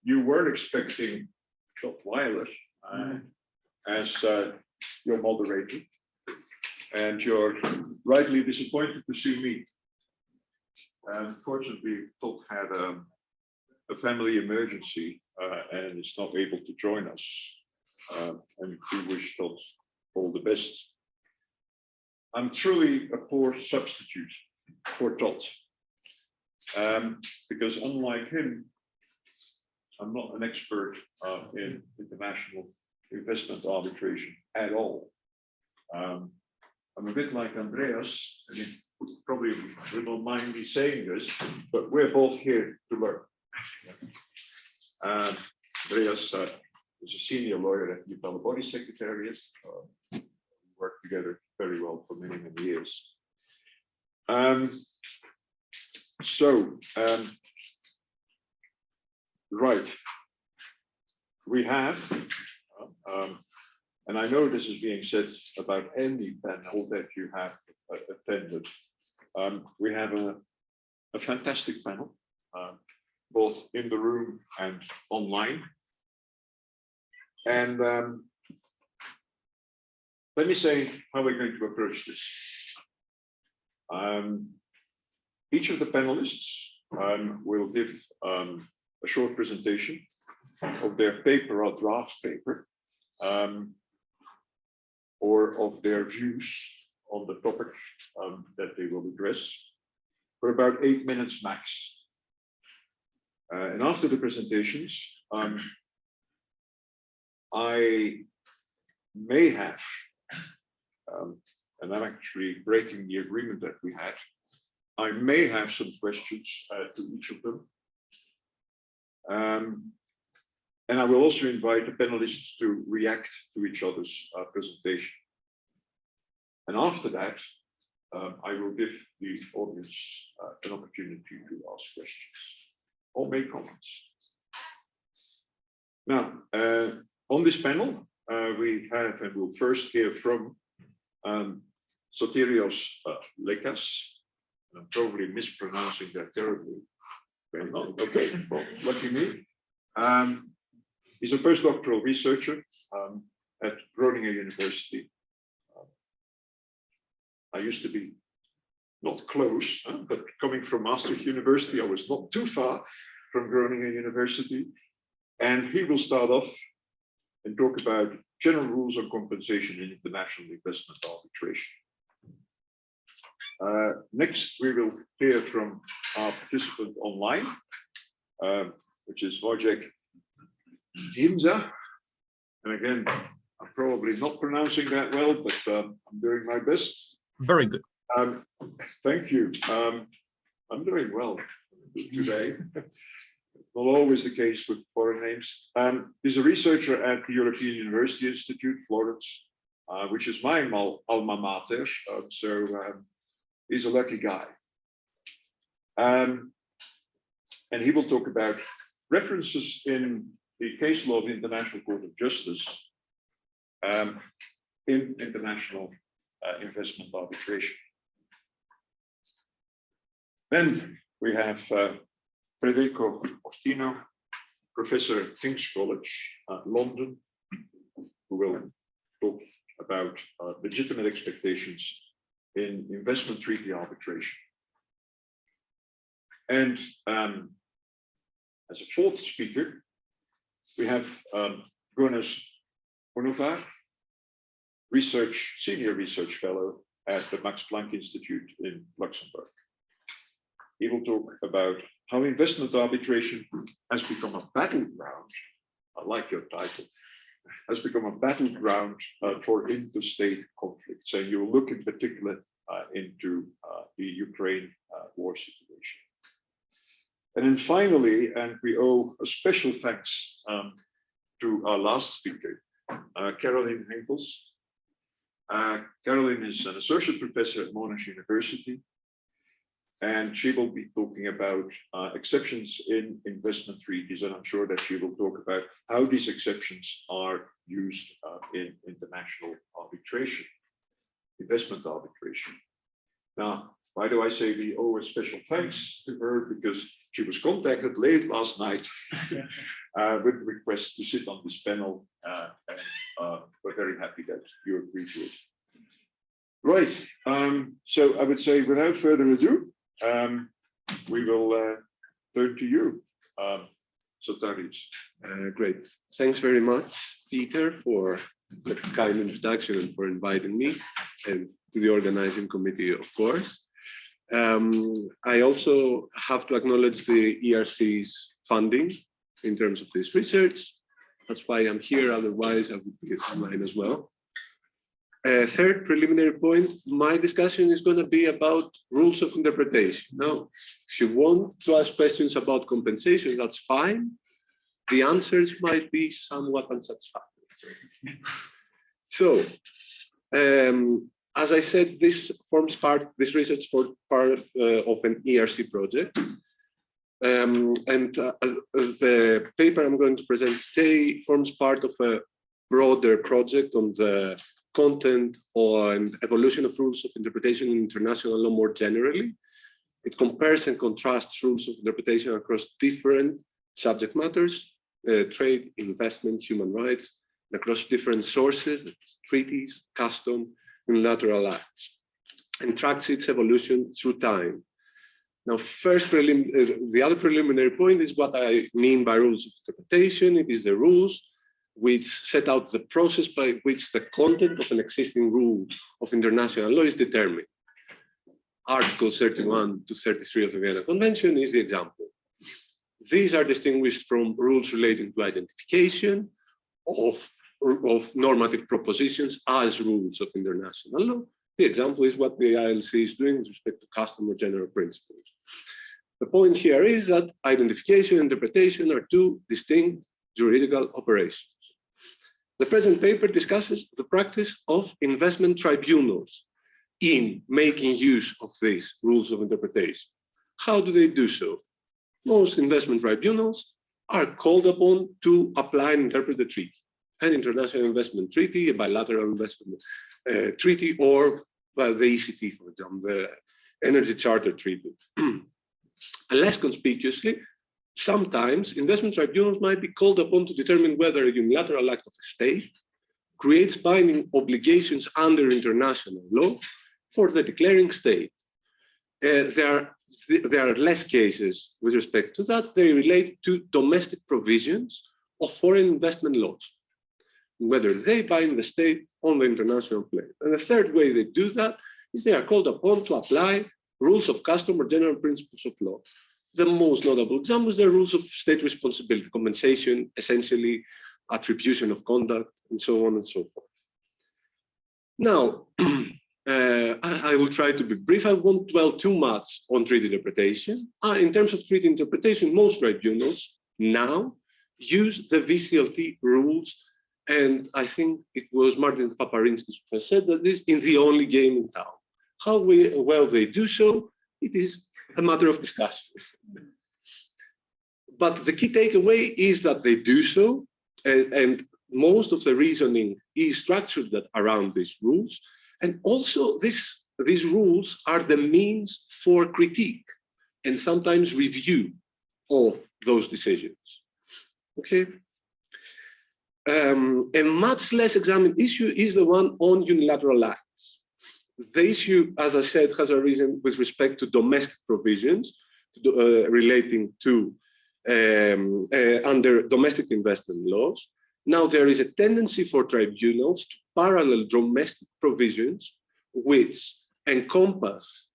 You weren't expecting Weiler as your moderator, and you're rightly disappointed to see me. Unfortunately, Todd had a family emergency and is not able to join us. And we wish Todd all the best. I'm truly a poor substitute for Todd, because unlike him, I'm not an expert in international investment arbitration at all. I'm a bit like Andreas, and he probably will not mind me saying this, but we're both here to learn. Andreas is a senior lawyer at the Appellate Body Secretariat. We worked together very well for many, many years. Right, we have, and I know this is being said about any panel that you have attended, we have a fantastic panel, both in the room and online. And let me say how we're going to approach this. Each of the panelists will give a short presentation of their paper or draft paper, or of their views on the topic that they will address for about 8 minutes max. And after the presentations, I may have, and I'm actually breaking the agreement that we had, I may have some questions to each of them. And I will also invite the panelists to react to each other's presentation. And after that, I will give the audience an opportunity to ask questions or make comments. Now, on this panel, we have, and we'll first hear from Sotirios-Ioannis. I'm probably mispronouncing that terribly. Okay, well, lucky me. He's a postdoctoral researcher at Groningen University. I used to be not close, but coming from Maastricht University, I was not too far from Groningen University. And he will start off and talk about general rules on compensation in international investment arbitration. Next, we will hear from our participant online, which is Wojciech Giemza. And again, I'm probably not pronouncing that well, but I'm doing my best. Very good. Thank you. I'm doing well today. Not always the case with foreign names. He's a researcher at the European University Institute, Florence, which is my alma mater. He's a lucky guy. And he will talk about references in the case law of the International Court of Justice in international investment arbitration. Then we have Federico Ortino, professor at King's College, London, who will talk about legitimate expectations in investment treaty arbitration. And as a fourth speaker, we have Güneş, Ünüvar, senior research fellow at the Max Planck Institute in Luxembourg. He will talk about how investment arbitration has become a battleground. I like your title. Has become a battleground for interstate conflicts. And you will look in particular into the Ukraine war situation. And then finally, and we owe a special thanks to our last speaker, Caroline Henkels. Caroline is an associate professor at Monash University, and she will be talking about exceptions in investment treaties, and I'm sure that she will talk about how these exceptions are used in international arbitration, investment arbitration. Now, Why do I say we owe a special thanks to her? Because she was contacted late last night with request to sit on this panel, and we're very happy that you agreed to it. Right, so I would say without further ado, we will turn to you, Sotirios. Great, thanks very much, Peter, for the kind introduction and for inviting me, and to the organizing committee, of course. I also have to acknowledge the ERC's funding in terms of this research. That's why I'm here, otherwise I would be online as well. Third preliminary point, my discussion is going to be about rules of interpretation. Now, if you want to ask questions about compensation, that's fine. The answers might be somewhat unsatisfactory. So, as I said, this research forms part of an ERC project. The paper I'm going to present today forms part of a broader project on the content and evolution of rules of interpretation in international law more generally. It compares and contrasts rules of interpretation across different subject matters, trade, investment, human rights, and across different sources, treaties, custom, unilateral acts, and tracks its evolution through time. Now, first, the other preliminary point is what I mean by rules of interpretation. It is the rules which set out the process by which the content of an existing rule of international law is determined. Articles 31 to 33 of the Vienna Convention is the example. These are distinguished from rules relating to identification of normative propositions as rules of international law. The example is what the ILC is doing with respect to custom or general principles. The point here is that identification and interpretation are two distinct juridical operations. The present paper discusses the practice of investment tribunals in making use of these rules of interpretation. How do they do so? Most investment tribunals are called upon to apply and interpret the treaty, an international investment treaty, a bilateral investment treaty, or well, the ECT, for example, the Energy Charter Treaty. Less conspicuously, sometimes investment tribunals might be called upon to determine whether a unilateral act of a state creates binding obligations under international law for the declaring state. There are less cases with respect to that. They relate to domestic provisions of foreign investment laws, whether they bind the state on the international plane. And the third way they do that is they are called upon to apply rules of custom or general principles of law. The most notable example is the rules of state responsibility, compensation, essentially attribution of conduct, and so on and so forth. Now, I will try to be brief. I won't dwell too much on treaty interpretation. In terms of treaty interpretation, most tribunals now use the VCLT rules, and I think it was Martin Paparinsky who said that this is the only game in town. How well they do so, it is a matter of discussion. But the key takeaway is that they do so, and most of the reasoning is structured around these rules. And also these rules are the means for critique and sometimes review of those decisions. Okay. A much less examined issue is the one on unilateral acts. The issue, as I said, has arisen with respect to domestic provisions relating to under domestic investment laws. Now, there is a tendency for tribunals to parallel domestic provisions which encompass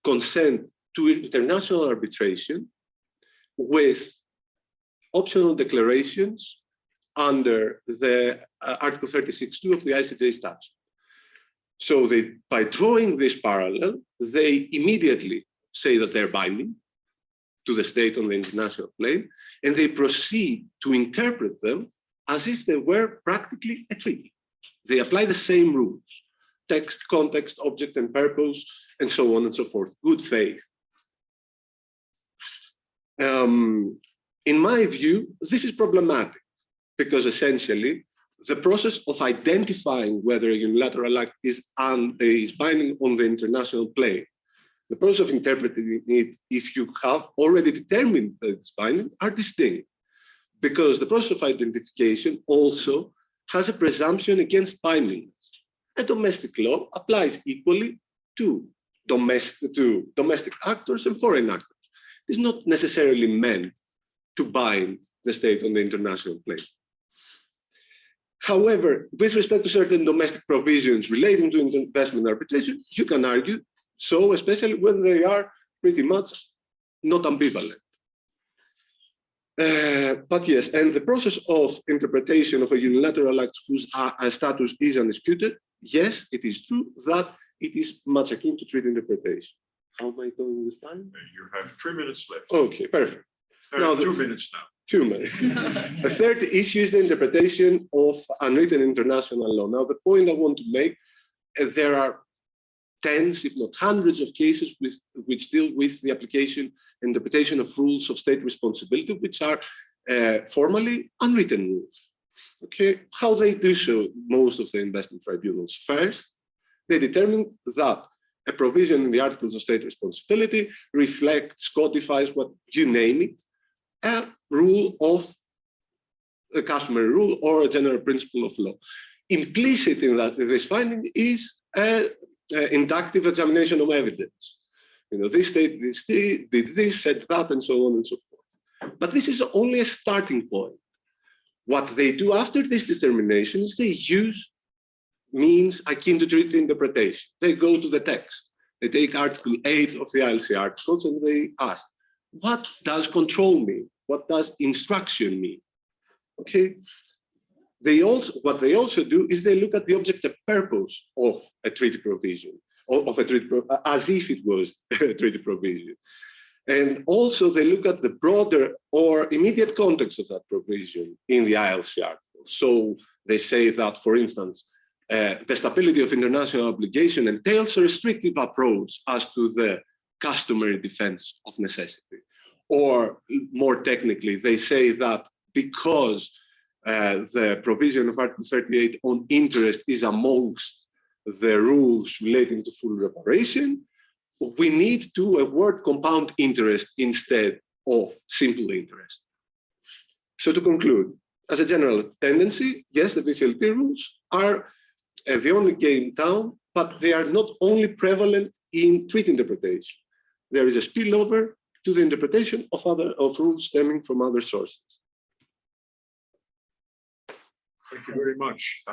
consent to international arbitration with optional declarations under the Article 36.2 of the ICJ statute. So by drawing this parallel, they immediately say that they're binding to the state on the international plane, and they proceed to interpret them as if they were practically a treaty. They apply the same rules, text, context, object, and purpose, and so on and so forth, good faith. In my view, this is problematic because essentially the process of identifying whether a unilateral act is binding on the international plane the process of interpreting it, if you have already determined that it's binding, are distinct. Because the process of identification also has a presumption against binding. A domestic law applies equally to domestic actors and foreign actors. It's not necessarily meant to bind the state on the international plane. However, with respect to certain domestic provisions relating to investment arbitration, you can argue so, especially when they are pretty much not ambivalent. But yes, and the process of interpretation of a unilateral act whose status is undisputed, yes, it is true that it is much akin to treaty interpretation. How am I doing this time? You have 3 minutes left. Okay, perfect. Now 2 minutes now. 2 minutes. The third issue is the interpretation of unwritten international law. Now, the point I want to make is there are tens, if not hundreds, of cases which deal with the application and interpretation of rules of state responsibility, which are formally unwritten rules. Okay, how they do so, most of the investment tribunals. First, they determine that a provision in the Articles of State Responsibility reflects, codifies, what you name it, a rule of a customary rule or a general principle of law. Implicit in that, this finding is an inductive examination of evidence. You know, this state did this, said that, and so on and so forth. But this is only a starting point. What they do after this determination is they use means akin to treaty interpretation. They go to the text. They take Article 8 of the ILC articles and they ask, what does control mean? What does instruction mean? Okay. What they also do is they look at the object and purpose of a treaty provision, as if it was a treaty provision. And also they look at the broader or immediate context of that provision in the ILC article. So they say that, for instance, the stability of international obligation entails a restrictive approach as to the customary defense of necessity. Or more technically, they say that because the provision of Article 38 on interest is amongst the rules relating to full reparation, we need to award compound interest instead of simple interest. So to conclude, as a general tendency, yes, the VCLP rules are the only game in town, but they are not only prevalent in treaty interpretation. There is a spillover to the interpretation of rules stemming from other sources. Thank you very much.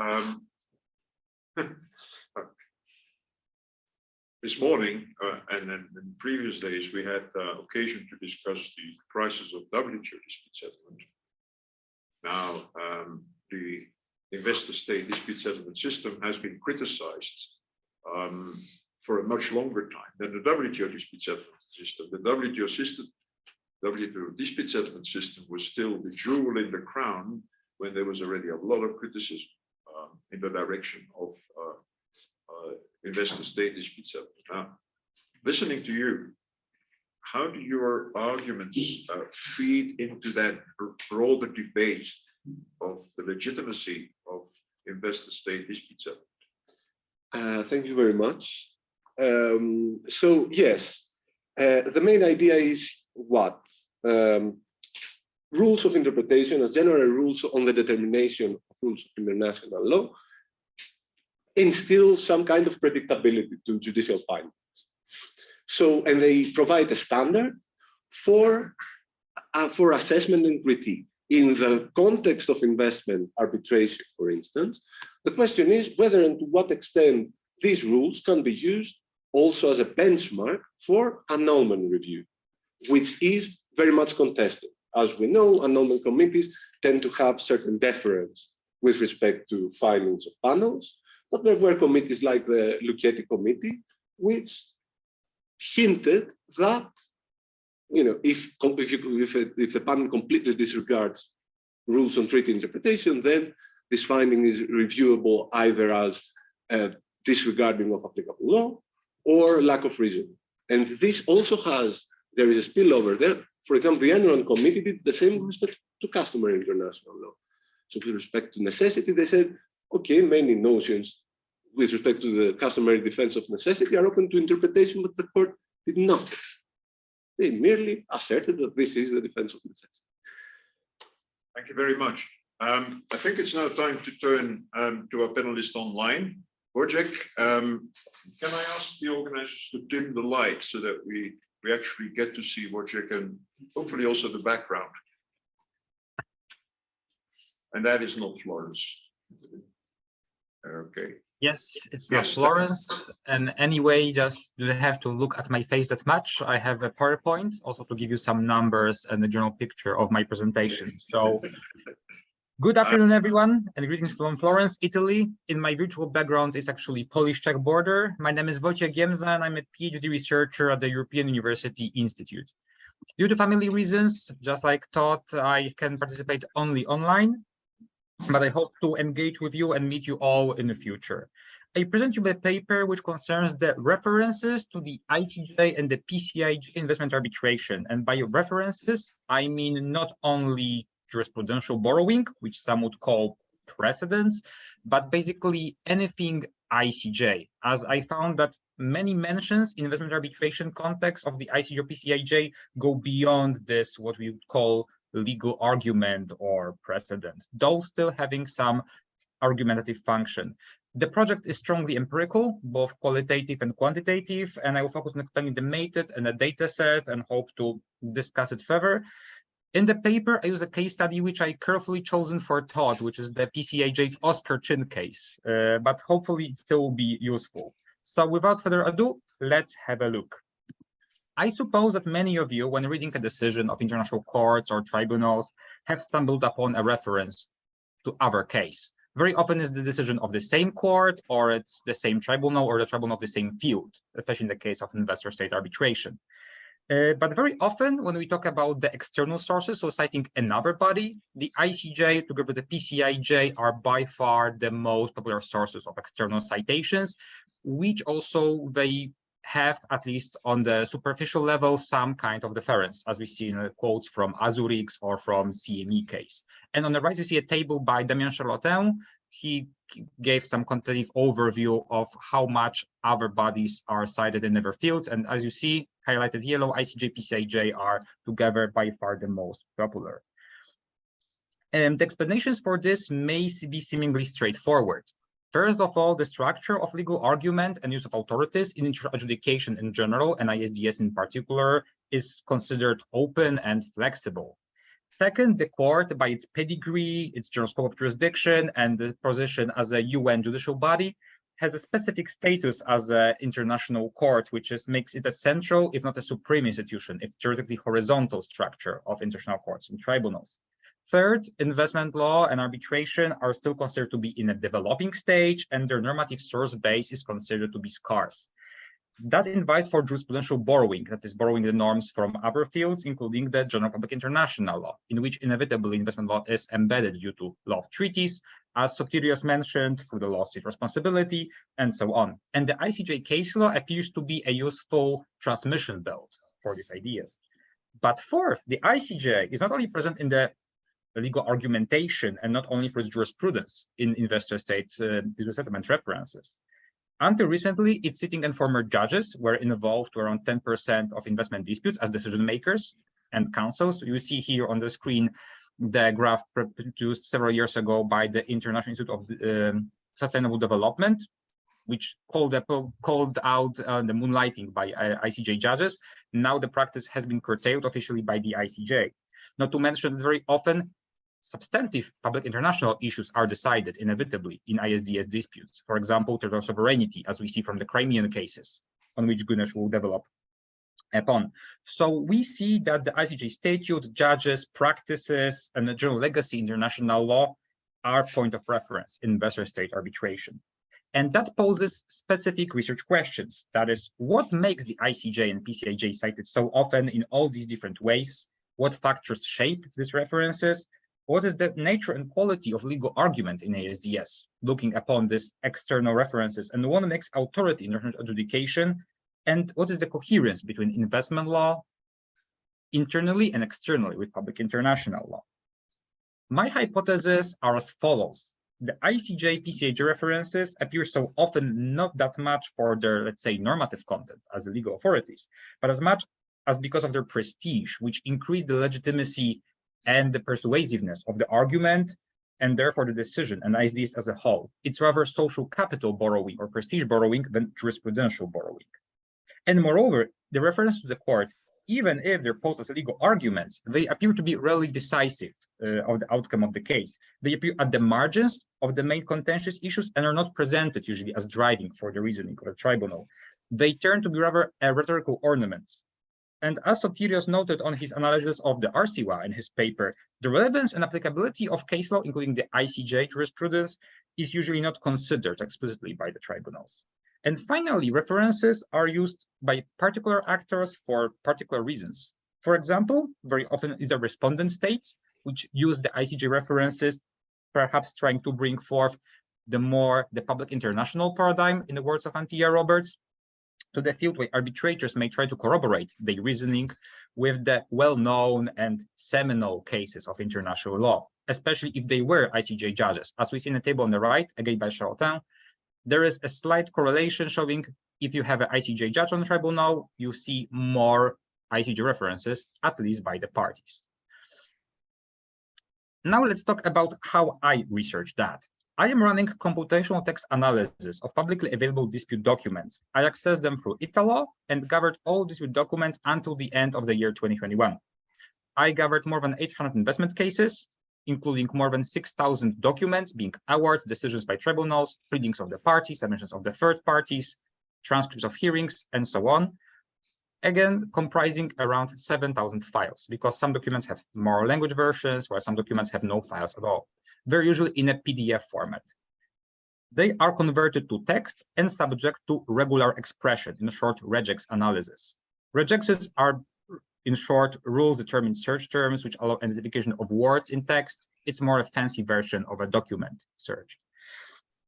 This morning and in previous days, we had occasion to discuss the prices of WTO dispute settlement. Now, the investor-state dispute settlement system has been criticized for a much longer time than the WTO dispute settlement system. The WTO dispute settlement system was still the jewel in the crown when there was already a lot of criticism in the direction of investor-state dispute settlement. Now, listening to you, how do your arguments feed into that broader debate of the legitimacy of investor-state dispute settlement? Thank you very much. So yes, the main idea is what? Rules of interpretation as general rules on the determination of rules of international law instill some kind of predictability to judicial findings. So, and they provide a standard for assessment and critique. In the context of investment arbitration, for instance, the question is whether and to what extent these rules can be used also as a benchmark for annulment review, which is very much contested. As we know, annulment committees tend to have certain deference with respect to findings of panels, but there were committees like the Luxembourg committee, which hinted that, you know, if the panel completely disregards rules on treaty interpretation, then this finding is reviewable either as disregarding of applicable law or lack of reason. And this also there is a spillover there. For example, the Erman committee did the same with respect to customary international law. So with respect to necessity, they said, okay, many notions with respect to the customary defense of necessity are open to interpretation, but the court did not. They merely asserted that this is the defense of necessity. Thank you very much. I think it's now time to turn to our panelist online. Wojciech, can I ask the organizers to dim the light so that we actually get to see Wojciech and hopefully also the background? And that is not Florence. Okay. Yes, it's not Florence. And anyway, just you have to look at my face that much. I have a PowerPoint also to give you some numbers and a general picture of my presentation. So good afternoon, everyone, and greetings from Florence, Italy. In my virtual background is actually Polish-Czech border. My name is Wojciech Giemza, and I'm a PhD researcher at the European University Institute. Due to family reasons, just like Todd, I can participate only online, but I hope to engage with you and meet you all in the future. I present you a paper which concerns the references to the ICJ and the PCIJ investment arbitration. And by references, I mean not only jurisprudential borrowing, which some would call precedents, but basically anything ICJ, as I found that many mentions in investment arbitration context of the ICJ or PCIJ go beyond this, what we would call legal argument or precedent, though still having some argumentative function. The project is strongly empirical, both qualitative and quantitative, and I will focus on explaining the method and the data set and hope to discuss it further. In the paper, I use a case study which I carefully chosen for Todd, which is the PCIJ's Oscar Chin case, but hopefully it still will be useful. So without further ado, let's have a look. I suppose that many of you, when reading a decision of international courts or tribunals, have stumbled upon a reference to other case. Very often it's the decision of the same court, or it's the same tribunal, or the tribunal of the same field, especially in the case of investor-state arbitration. But very often, when we talk about the external sources, so citing another body, the ICJ together with the PCIJ are by far the most popular sources of external citations, which also they have, at least on the superficial level, some kind of deference, as we see in the quotes from Azurix or from CME case. And on the right, you see a table by Damien Charlotin. He gave some quantitative overview of how much other bodies are cited in other fields. And as you see, highlighted yellow, ICJ, PCIJ are together by far the most popular. And the explanations for this may be seemingly straightforward. First of all, the structure of legal argument and use of authorities in adjudication in general, and ISDS in particular, is considered open and flexible. Second, the court, by its pedigree, its general scope of jurisdiction, and the position as a UN judicial body, has a specific status as an international court, which makes it a central, if not a supreme institution, a theoretically horizontal structure of international courts and tribunals. Third, investment law and arbitration are still considered to be in a developing stage, and their normative source base is considered to be scarce. That invites for jurisprudential borrowing, that is borrowing the norms from other fields, including the general public international law, in which inevitably investment law is embedded due to law of treaties, as Sotirios mentioned, through the law of state responsibility, and so on. And the ICJ case law appears to be a useful transmission belt for these ideas. But fourth, the ICJ is not only present in the legal argumentation and not only for its jurisprudence in investor-state settlement references. Until recently, its sitting and former judges were involved to around 10% of investment disputes as decision makers and counsels. You see here on the screen the graph produced several years ago by the International Institute of Sustainable Development, which called out the moonlighting by ICJ judges. Now the practice has been curtailed officially by the ICJ. Not to mention that very often substantive public international issues are decided inevitably in ISDS disputes. For example, territorial sovereignty, as we see from the Crimean cases, on which Güneş will develop upon. So we see that the ICJ statute, judges, practices, and the general legacy international law are point of reference in investor-state arbitration. And that poses specific research questions. That is, what makes the ICJ and PCIJ cited so often in all these different ways? What factors shape these references? What is the nature and quality of legal argument in ASDS, looking upon these external references, and what makes authority in adjudication, and what is the coherence between investment law internally and externally with public international law? My hypotheses are as follows. The ICJ, PCAJ references appear so often not that much for their, let's say, normative content as legal authorities, but as much as because of their prestige, which increase the legitimacy and the persuasiveness of the argument, and therefore the decision and ISDs as a whole. It's rather social capital borrowing or prestige borrowing than jurisprudential borrowing. And moreover, the reference to the court, even if they're posed as legal arguments, they appear to be really decisive of the outcome of the case. They appear at the margins of the main contentious issues and are not presented usually as driving for the reasoning of the tribunal. They turn to be rather a rhetorical ornaments. And as Sotirios noted on his analysis of the RCWA in his paper, the relevance and applicability of case law, including the ICJ jurisprudence, is usually not considered explicitly by the tribunals. And finally, references are used by particular actors for particular reasons. For example, very often is a respondent states, which use the ICJ references, perhaps trying to bring forth the public international paradigm, in the words of Antia Roberts, to the field where arbitrators may try to corroborate their reasoning with the well-known and seminal cases of international law, especially if they were ICJ judges. As we see in the table on the right, again by Charlton, there is a slight correlation showing if you have an ICJ judge on the tribunal, you see more ICJ references, at least by the parties. Now let's talk about how I research that. I am running computational text analysis of publicly available dispute documents. I accessed them through Italo and gathered all dispute documents until the end of the year 2021. I gathered more than 800 investment cases, including more than 6,000 documents, being awards, decisions by tribunals, pleadings of the parties, submissions of the third parties, transcripts of hearings, and so on. Again, comprising around 7,000 files, because some documents have more language versions, while some documents have no files at all. They're usually in a PDF format. They are converted to text and subject to regular expression, in short, regex analysis. Regexes are, in short, rules-determined search terms which allow identification of words in text. It's more a fancy version of a document search.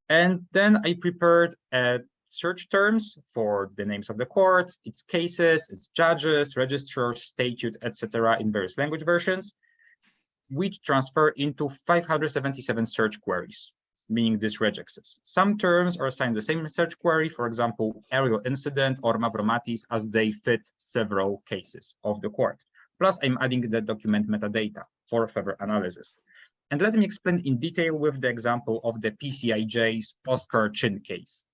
And then I prepared search terms for the names of the court, its cases, its judges, registrars, statute, etc. in various language versions, which transfer into 577 search queries, meaning these regexes. Some terms are assigned the same search query, for example, aerial incident or mavromatis, as they fit several cases of the court. Plus, I'm adding the document metadata for further analysis. And let me explain in detail with the example of the PCIJ's Oscar Chin case.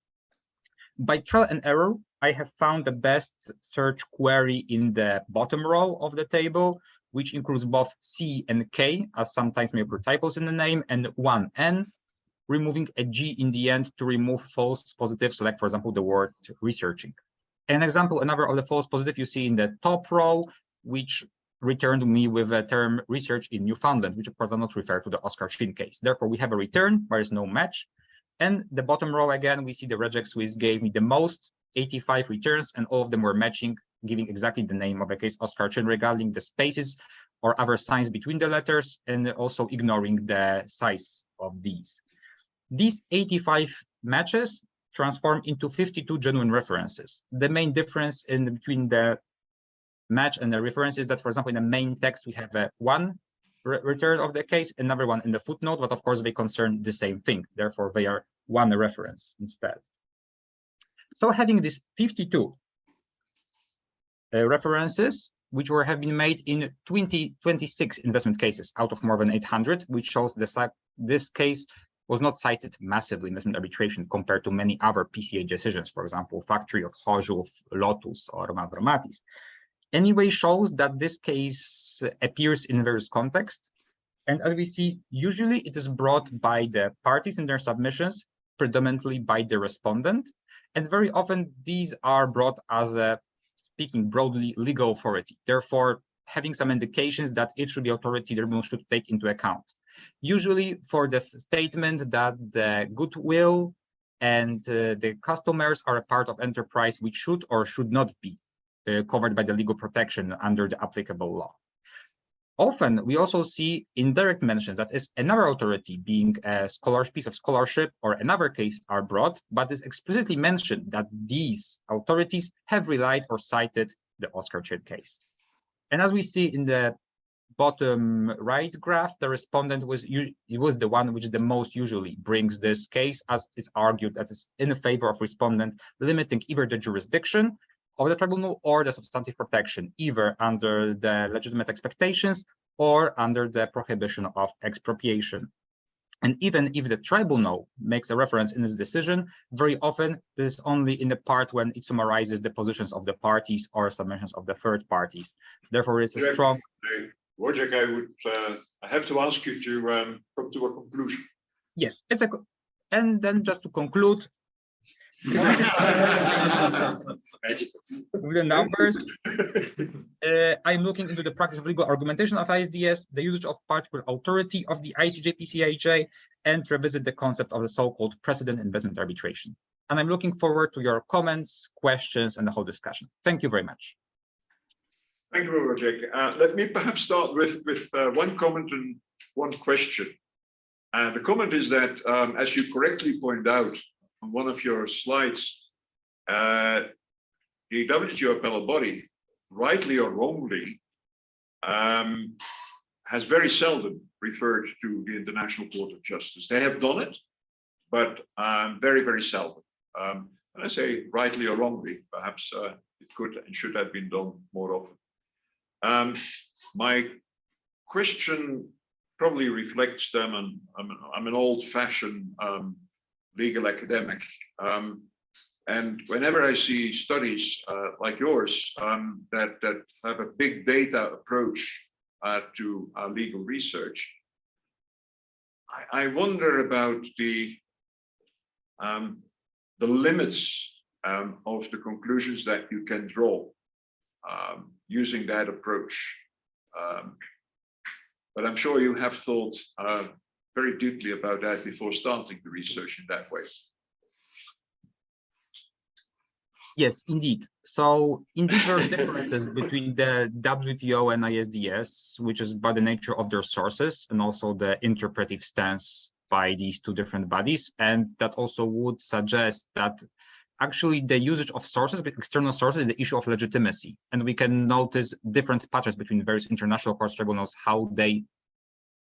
By trial and error, I have found the best search query in the bottom row of the table, which includes both C and K, as sometimes may occur typos in the name, and 1N, removing a G in the end to remove false positives, like, for example, the word researching. An example, another of the false positive you see in the top row, which returned me with a term research in Newfoundland, which of course does not refer to the Oscar Chin case. Therefore, we have a return, there is no match. And the bottom row, again, we see the regex which gave me the most, 85 returns, and all of them were matching, giving exactly the name of the case, Oscar Chin, regarding the spaces or other signs between the letters, and also ignoring the size of these. These 85 matches transform into 52 genuine references. The main difference between the match and the reference is that, for example, in the main text, we have one return of the case, another one in the footnote, but of course they concern the same thing. Therefore, they are one reference instead. So having these 52 references, which have been made in 26 investment cases out of more than 800, which shows this case was not cited massively in investment arbitration compared to many other PCA decisions, for example, Factory of Chorzów, Lotus, or Mavromatis. Anyway, shows that this case appears in various contexts. And as we see, usually it is brought by the parties in their submissions, predominantly by the respondent. And very often these are brought as a, speaking broadly, legal authority. Therefore, having some indications that it should be authority the tribunal should take into account. Usually for the statement that the goodwill and the customers are a part of enterprise which should or should not be covered by the legal protection under the applicable law. Often we also see indirect mentions, that is another authority being a piece of scholarship or another case are brought, but is explicitly mentioned that these authorities have relied or cited the Oscar Chin case. And as we see in the bottom right graph, the respondent was the one which the most usually brings this case, as it's argued that it's in favor of respondent limiting either the jurisdiction of the tribunal or the substantive protection, either under the legitimate expectations or under the prohibition of expropriation. And even if the tribunal makes a reference in its decision, very often this is only in the part when it summarizes the positions of the parties or submissions of the third parties. Therefore, it's a strong. Wojciech, I have to ask you to come to a conclusion. Yes, and then just to conclude, with the numbers, I'm looking into the practice of legal argumentation of ISDS, the usage of particular authority of the ICJ-PCIJ, and revisit the concept of the so-called precedent investment arbitration. And I'm looking forward to your comments, questions, and the whole discussion. Thank you very much. Thank you, Wojciech. Let me perhaps start with one comment and one question. The comment is that, as you correctly point out on one of your slides, the WTO appellate body, rightly or wrongly, has very seldom referred to the International Court of Justice. They have done it, but very, very seldom. And I say rightly or wrongly, perhaps it could and should have been done more often. My question probably reflects them, and I'm an old-fashioned legal academic. And whenever I see studies like yours that have a big data approach to legal research, I wonder about the limits of the conclusions that you can draw using that approach. But I'm sure you have thought very deeply about that before starting the research in that way. Yes, indeed. So indeed, there are differences between the WTO and ISDS, which is by the nature of their sources and also the interpretive stance by these two different bodies. And that also would suggest that actually the usage of sources, external sources, is the issue of legitimacy. And we can notice different patterns between various international court tribunals, how they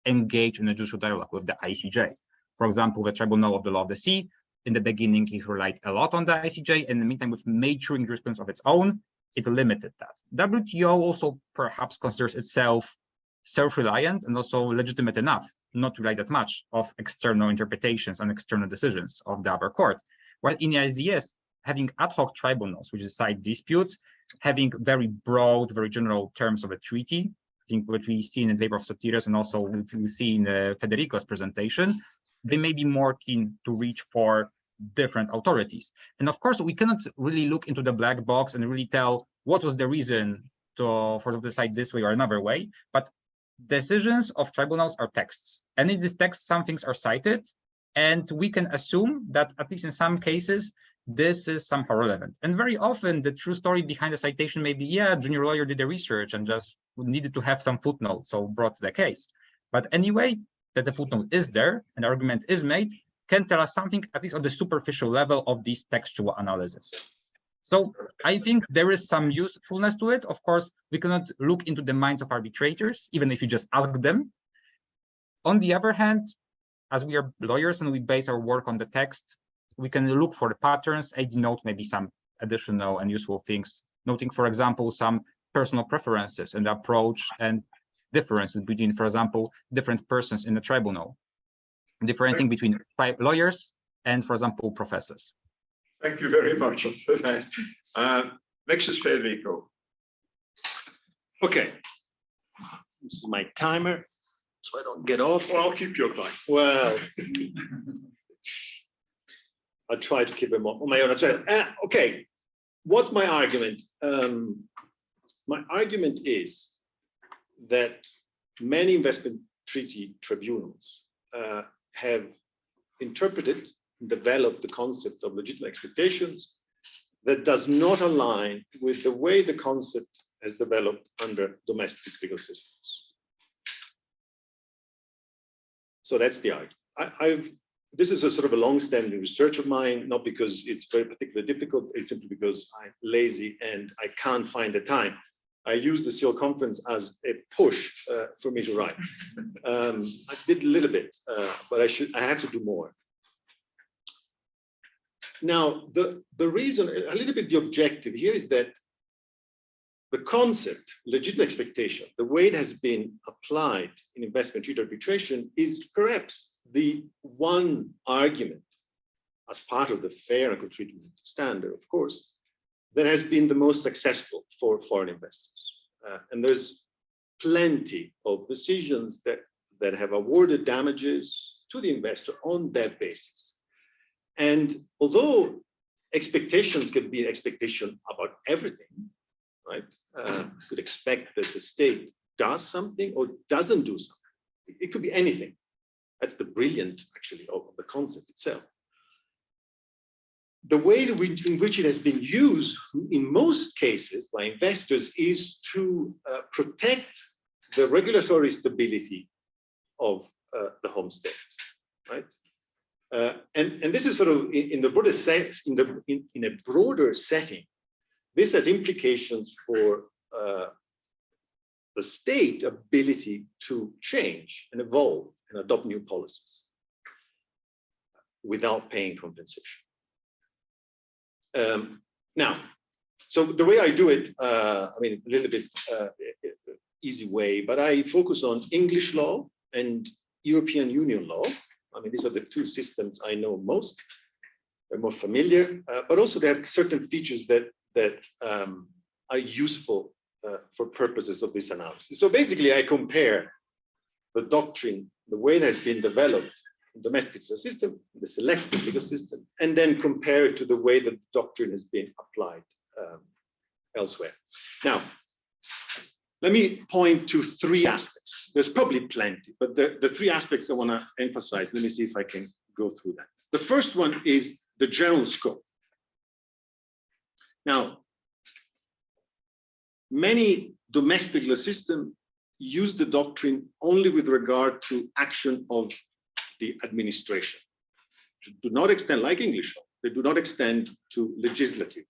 engage in a judicial dialogue with the ICJ. For example, the Tribunal of the Law of the Sea, in the beginning, it relied a lot on the ICJ. In the meantime, with maturing jurisprudence of its own, it limited that. WTO also perhaps considers itself self-reliant and also legitimate enough not to rely that much of external interpretations and external decisions of the other court. While in the ISDS, having ad hoc tribunals which decide disputes, having very broad, very general terms of a treaty, I think what we see in the paper of Sotirios and also what we see in Federico's presentation, they may be more keen to reach for different authorities. And of course, we cannot really look into the black box and really tell what was the reason for them to decide this way or another way, but decisions of tribunals are texts. And in this text, some things are cited, and we can assume that at least in some cases, this is somehow relevant. And very often the true story behind the citation may be, yeah, junior lawyer did the research and just needed to have some footnotes, so brought the case. But anyway, that the footnote is there and the argument is made can tell us something, at least on the superficial level of this textual analysis. So I think there is some usefulness to it. Of course, we cannot look into the minds of arbitrators, even if you just ask them. On the other hand, as we are lawyers and we base our work on the text, we can look for the patterns and denote maybe some additional and useful things, noting, for example, some personal preferences and approach and differences between, for example, different persons in the tribunal, differentiating between lawyers and, for example, professors. Thank you very much for that. Next is Federico. Okay, this is my timer, so I don't get off. Well, I'll keep your time. Well, I'll try to keep them on my own. Okay, what's my argument? My argument is that many investment treaty tribunals have interpreted and developed the concept of legitimate expectations that does not align with the way the concept has developed under domestic legal systems. So that's the argument. This is a sort of a long-standing research of mine, not because it's very particularly difficult, it's simply because I'm lazy and I can't find the time. I used the SIEL conference as a push for me to write. I did a little bit, but I have to do more. Now, the reason, a little bit the objective here is that the concept, legitimate expectation, the way it has been applied in investment treaty arbitration is perhaps the one argument as part of the fair and equal treatment standard, of course, that has been the most successful for foreign investors. And there's plenty of decisions that have awarded damages to the investor on that basis. And although expectations can be an expectation about everything, right? You could expect that the state does something or doesn't do something. It could be anything. That's the brilliant, actually, of the concept itself. The way in which it has been used in most cases by investors is to protect the regulatory stability of the home state, right? And this is sort of in the broader sense, in a broader setting. This has implications for the state ability to change and evolve and adopt new policies without paying compensation. Now, so the way I do it, I mean, a little bit easy way, but I focus on English law and European Union law. I mean, these are the two systems I know most. They're more familiar, but also they have certain features that are useful for purposes of this analysis. So basically, I compare the doctrine, the way it has been developed in domestic legal system, the selective legal system, and then compare it to the way that the doctrine has been applied elsewhere. Now, let me point to three aspects. There's probably plenty, but the three aspects I want to emphasize. Let me see if I can go through that. The first one is the general scope. Now, many domestic legal systems use the doctrine only with regard to action of the administration. They do not extend, like English law, they do not extend to legislative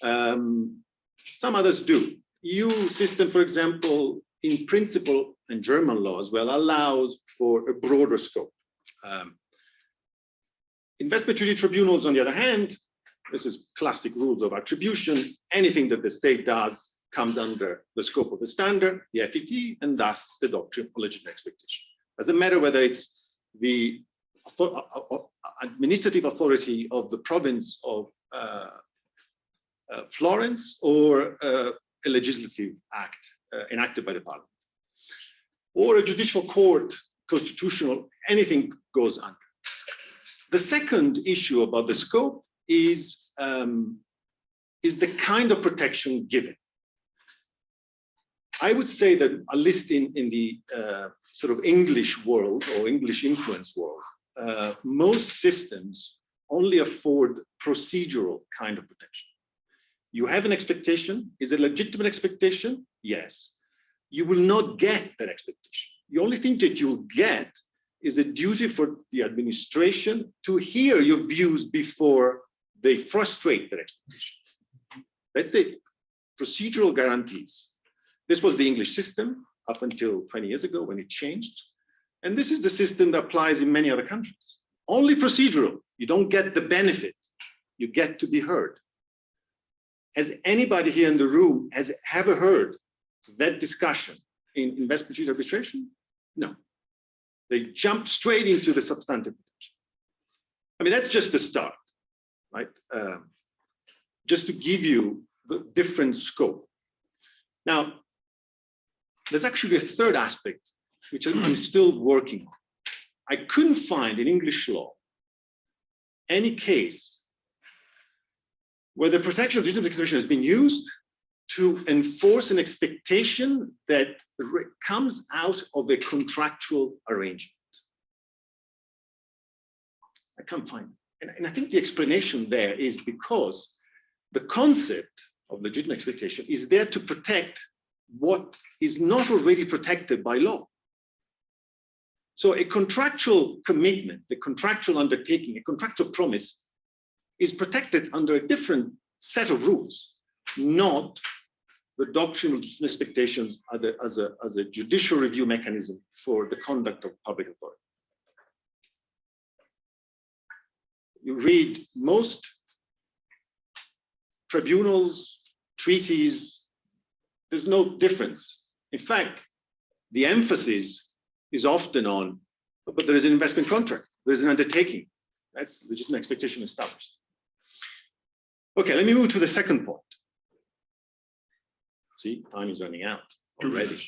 conduct. Some others do. EU system, for example, in principle, and German law as well, allows for a broader scope. Investment treaty tribunals, on the other hand, this is classic rules of attribution. Anything that the state does comes under the scope of the standard, the FET, and thus the doctrine of legitimate expectation. Doesn't matter whether it's the administrative authority of the province of Florence or a legislative act enacted by the parliament, or a judicial court, constitutional, anything goes under. The second issue about the scope is the kind of protection given. I would say that, at least in the sort of English world or English influence world, most systems only afford procedural kind of protection. You have an expectation. Is it a legitimate expectation? Yes. You will not get that expectation. The only thing that you'll get is a duty for the administration to hear your views before they frustrate that expectation. Let's say procedural guarantees. This was the English system up until 20 years ago when it changed. And this is the system that applies in many other countries. Only procedural. You don't get the benefit. You get to be heard. Has anybody here in the room has ever heard that discussion in investment treaty arbitration? No. They jump straight into the substantive protection. I mean, that's just the start, right? Just to give you the different scope. Now, there's actually a third aspect, which I'm still working on. I couldn't find in English law any case where the protection of legitimate expectation has been used to enforce an expectation that comes out of a contractual arrangement. I can't find it. And I think the explanation there is because the concept of legitimate expectation is there to protect what is not already protected by law. So a contractual commitment, the contractual undertaking, a contractual promise is protected under a different set of rules not the doctrine of expectations as a judicial review mechanism for the conduct of public authority. You read most tribunals, treaties, there's no difference. In fact, the emphasis is often on, but there is an investment contract, there's an undertaking. That's legitimate expectation established. Okay, let me move to the second point. See, time is running out already.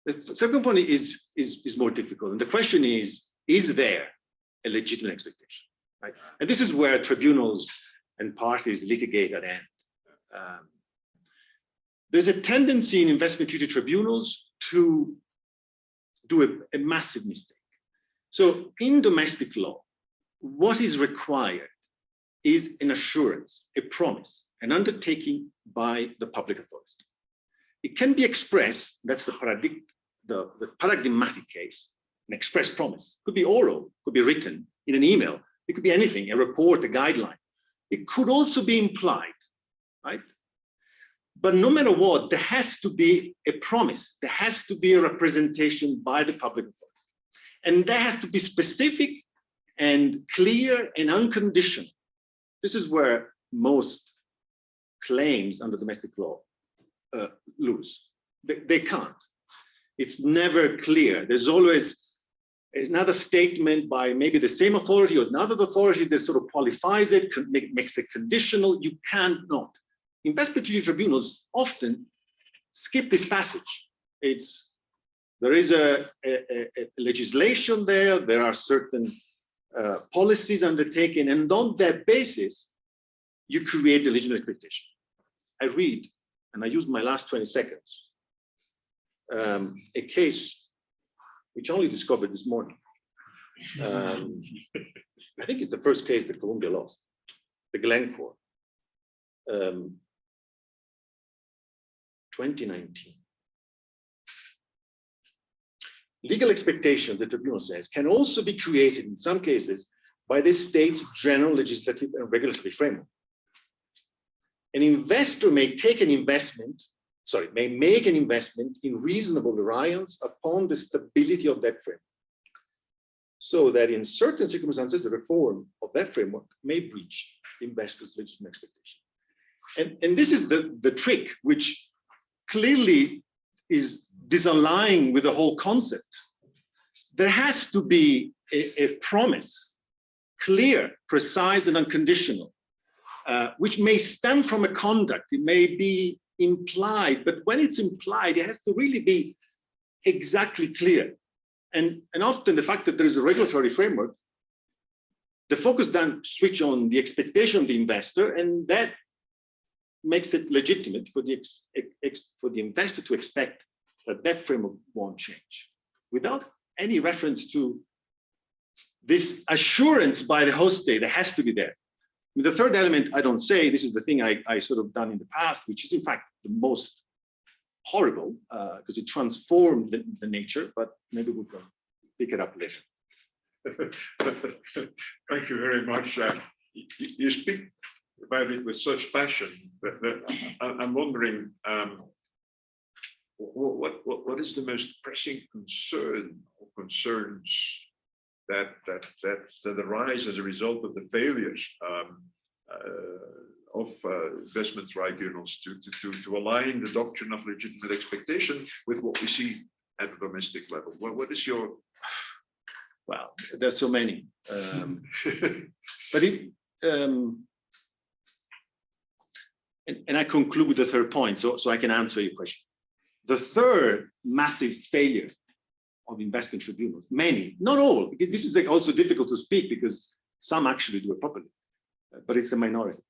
The second point is more difficult. And the question is there a legitimate expectation? Right? And this is where tribunals and parties litigate at end. There's a tendency in investment treaty tribunals to do a massive mistake. So in domestic law, what is required is an assurance, a promise, an undertaking by the public authority. It can be expressed, that's the paradigmatic case, an express promise. It could be oral, could be written in an email, it could be anything, a report, a guideline. It could also be implied, right? But no matter what, there has to be a promise, there has to be a representation by the public authority. And that has to be specific and clear and unconditional. This is where most claims under domestic law lose. They can't. It's never clear. There's always another statement by maybe the same authority or another authority that sort of qualifies it, makes it conditional. You cannot. Investment treaty tribunals often skip this passage. There is a legislation there. There are certain policies undertaken, and on that basis, you create a legitimate expectation. I read, and I use my last 20 seconds, a case which I only discovered this morning. I think it's the first case that Colombia lost, the Glencore, 2019. Legal expectations, the tribunal says, can also be created in some cases by the state's general legislative and regulatory framework. An investor may make an investment in reasonable reliance upon the stability of that framework, so that in certain circumstances, the reform of that framework may breach the investor's legitimate expectation. And this is the trick, which clearly is disaligning with the whole concept. There has to be a promise, clear, precise, and unconditional, which may stem from a conduct. It may be implied, but when it's implied, it has to really be exactly clear. And often the fact that there is a regulatory framework, the focus then switch on the expectation of the investor, and that makes it legitimate for the investor to expect that that framework won't change, without any reference to this assurance by the host state that has to be there. The third element, I don't say, this is the thing I sort of done in the past, which is in fact the most horrible, because it transformed the nature, but maybe we can pick it up later. Thank you very much. You speak about it with such passion that I'm wondering, what is the most pressing concern or concerns that arise as a result of the failures of investment tribunals to align the doctrine of legitimate expectation with what we see at the domestic level? What is your... Well, there's so many. But and I conclude with the third point, so I can answer your question. The third massive failure of investment tribunals, many, not all, because this is also difficult to speak because some actually do it properly, but it's a minority.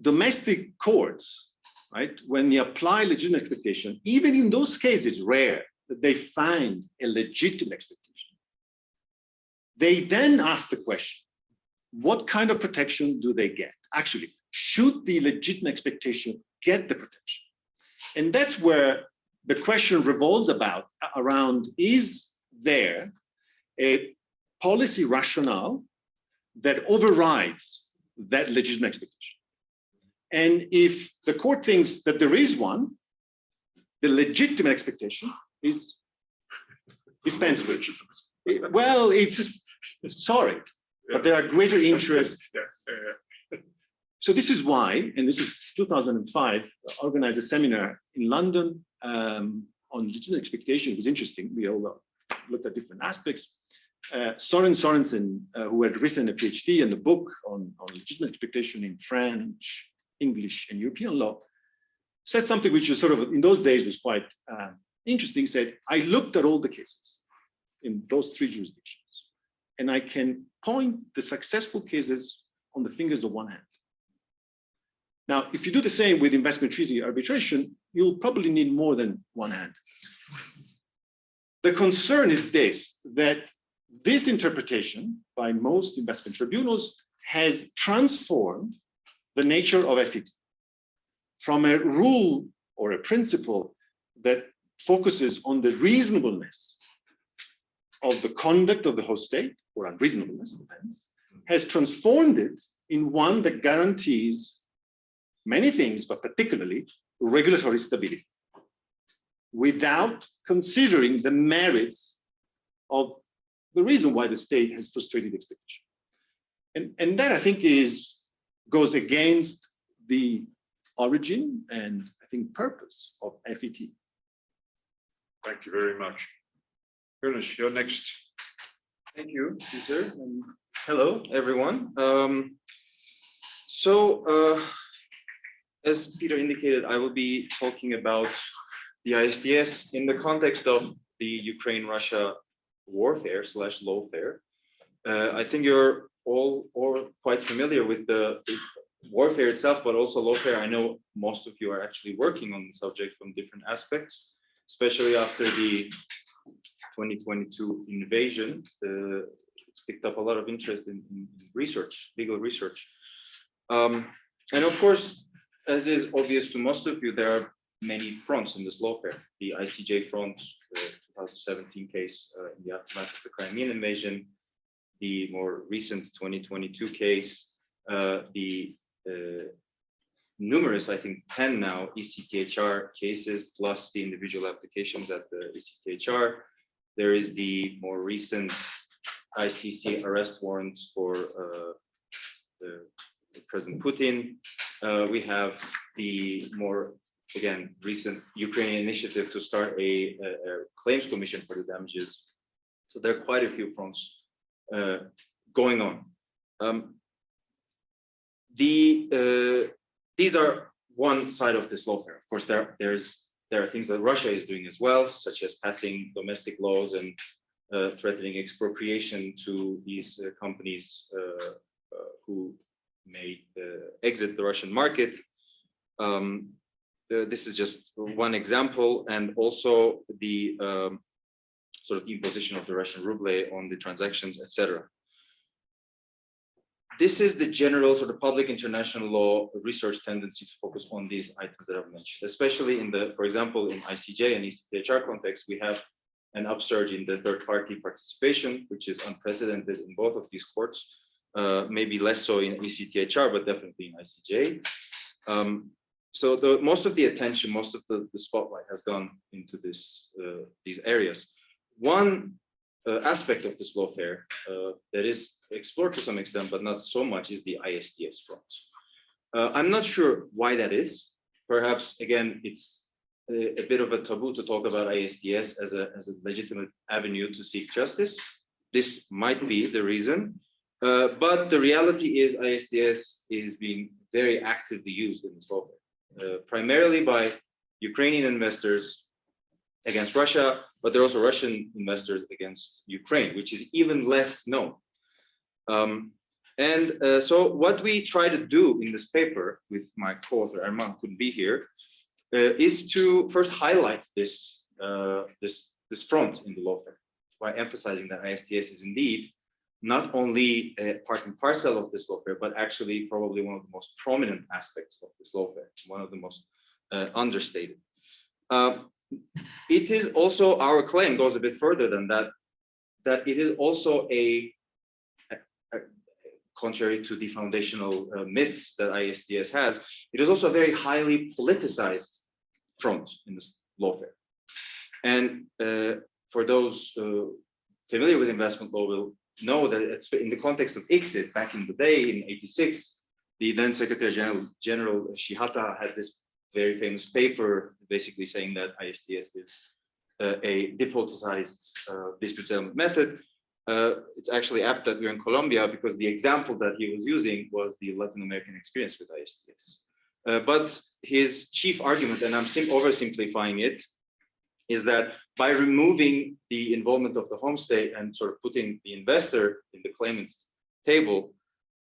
Domestic courts, right, when they apply legitimate expectation, even in those cases rare that they find a legitimate expectation, they then ask the question, what kind of protection do they get? Actually, should the legitimate expectation get the protection? And that's where the question revolves around, is there a policy rationale that overrides that legitimate expectation. And if the court thinks that there is one, the legitimate expectation is Pensbridge. Well, it's sorry, but there are greater interests. So this is why, and this is 2005, organized a seminar in London on legitimate expectation. It was interesting. We all looked at different aspects. Sorensen, who had written a PhD and a book on legitimate expectation in French, English, and European law, said something which was sort of, in those days, was quite interesting. He said, I looked at all the cases in those three jurisdictions, and I can point the successful cases on the fingers of one hand. Now, if you do the same with investment treaty arbitration, you'll probably need more than one hand. The concern is this, that this interpretation by most investment tribunals has transformed the nature of FET from a rule or a principle that focuses on the reasonableness of the conduct of the host state, or unreasonableness, depends, has transformed it in one that guarantees many things, but particularly regulatory stability, without considering the merits of the reason why the state has frustrated expectation. And that, I think, goes against the origin and, I think, purpose of FET. Thank you very much. Güneş, you're next. Thank you, Peter. And hello, everyone. As Peter indicated, I will be talking about the ISDS in the context of the Ukraine-Russia warfare / lawfare. I think you're all quite familiar with the warfare itself, but also lawfare. I know most of you are actually working on the subject from different aspects, especially after the 2022 invasion. It's picked up a lot of interest in research, legal research. And of course, as is obvious to most of you, there are many fronts in this lawfare. The ICJ front, the 2017 case in the aftermath of the Crimean invasion, the more recent 2022 case, the numerous, I think 10 now, ECTHR cases, plus the individual applications at the ECTHR. There is the more recent ICC arrest warrants for President Putin. We have the more, again, recent Ukrainian initiative to start a claims commission for the damages. So there are quite a few fronts going on. These are one side of this lawfare. Of course, there are things that Russia is doing as well, such as passing domestic laws and threatening expropriation to these companies who may exit the Russian market. This is just one example, and also the sort of imposition of the Russian ruble on the transactions, etc. This is the general sort of public international law research tendency to focus on these items that I've mentioned, especially in the, for example, in ICJ and ECTHR context, we have an upsurge in the third-party participation, which is unprecedented in both of these courts. Maybe less so in ECTHR, but definitely in ICJ. So most of the attention, most of the spotlight has gone into these areas. One aspect of this lawfare that is explored to some extent, but not so much, is the ISDS front. I'm not sure why that is. Perhaps, again, it's a bit of a taboo to talk about ISDS as a legitimate avenue to seek justice. This might be the reason. But the reality is ISDS is being very actively used in this lawfare, primarily by Ukrainian investors against Russia, but there are also Russian investors against Ukraine, which is even less known. So what we try to do in this paper with my co-author Erman, couldn't be here, is to first highlight this front in the lawfare by emphasizing that ISDS is indeed not only a part and parcel of this lawfare, but actually probably one of the most prominent aspects of this lawfare, one of the most understated. It is also, our claim goes a bit further than that, that it is also a contrary to the foundational myths that ISDS has, it is also a very highly politicized front in this lawfare. And for those familiar with investment law will know that it's in the context of ICSID back in the day in '86, the then Secretary General Shihata had this very famous paper basically saying that ISDS is a depoliticized dispute settlement method. It's actually apt that we're in Colombia because the example that he was using was the Latin American experience with ISDS. But his chief argument, and I'm oversimplifying it, is that by removing the involvement of the home state and sort of putting the investor in the claimant's table,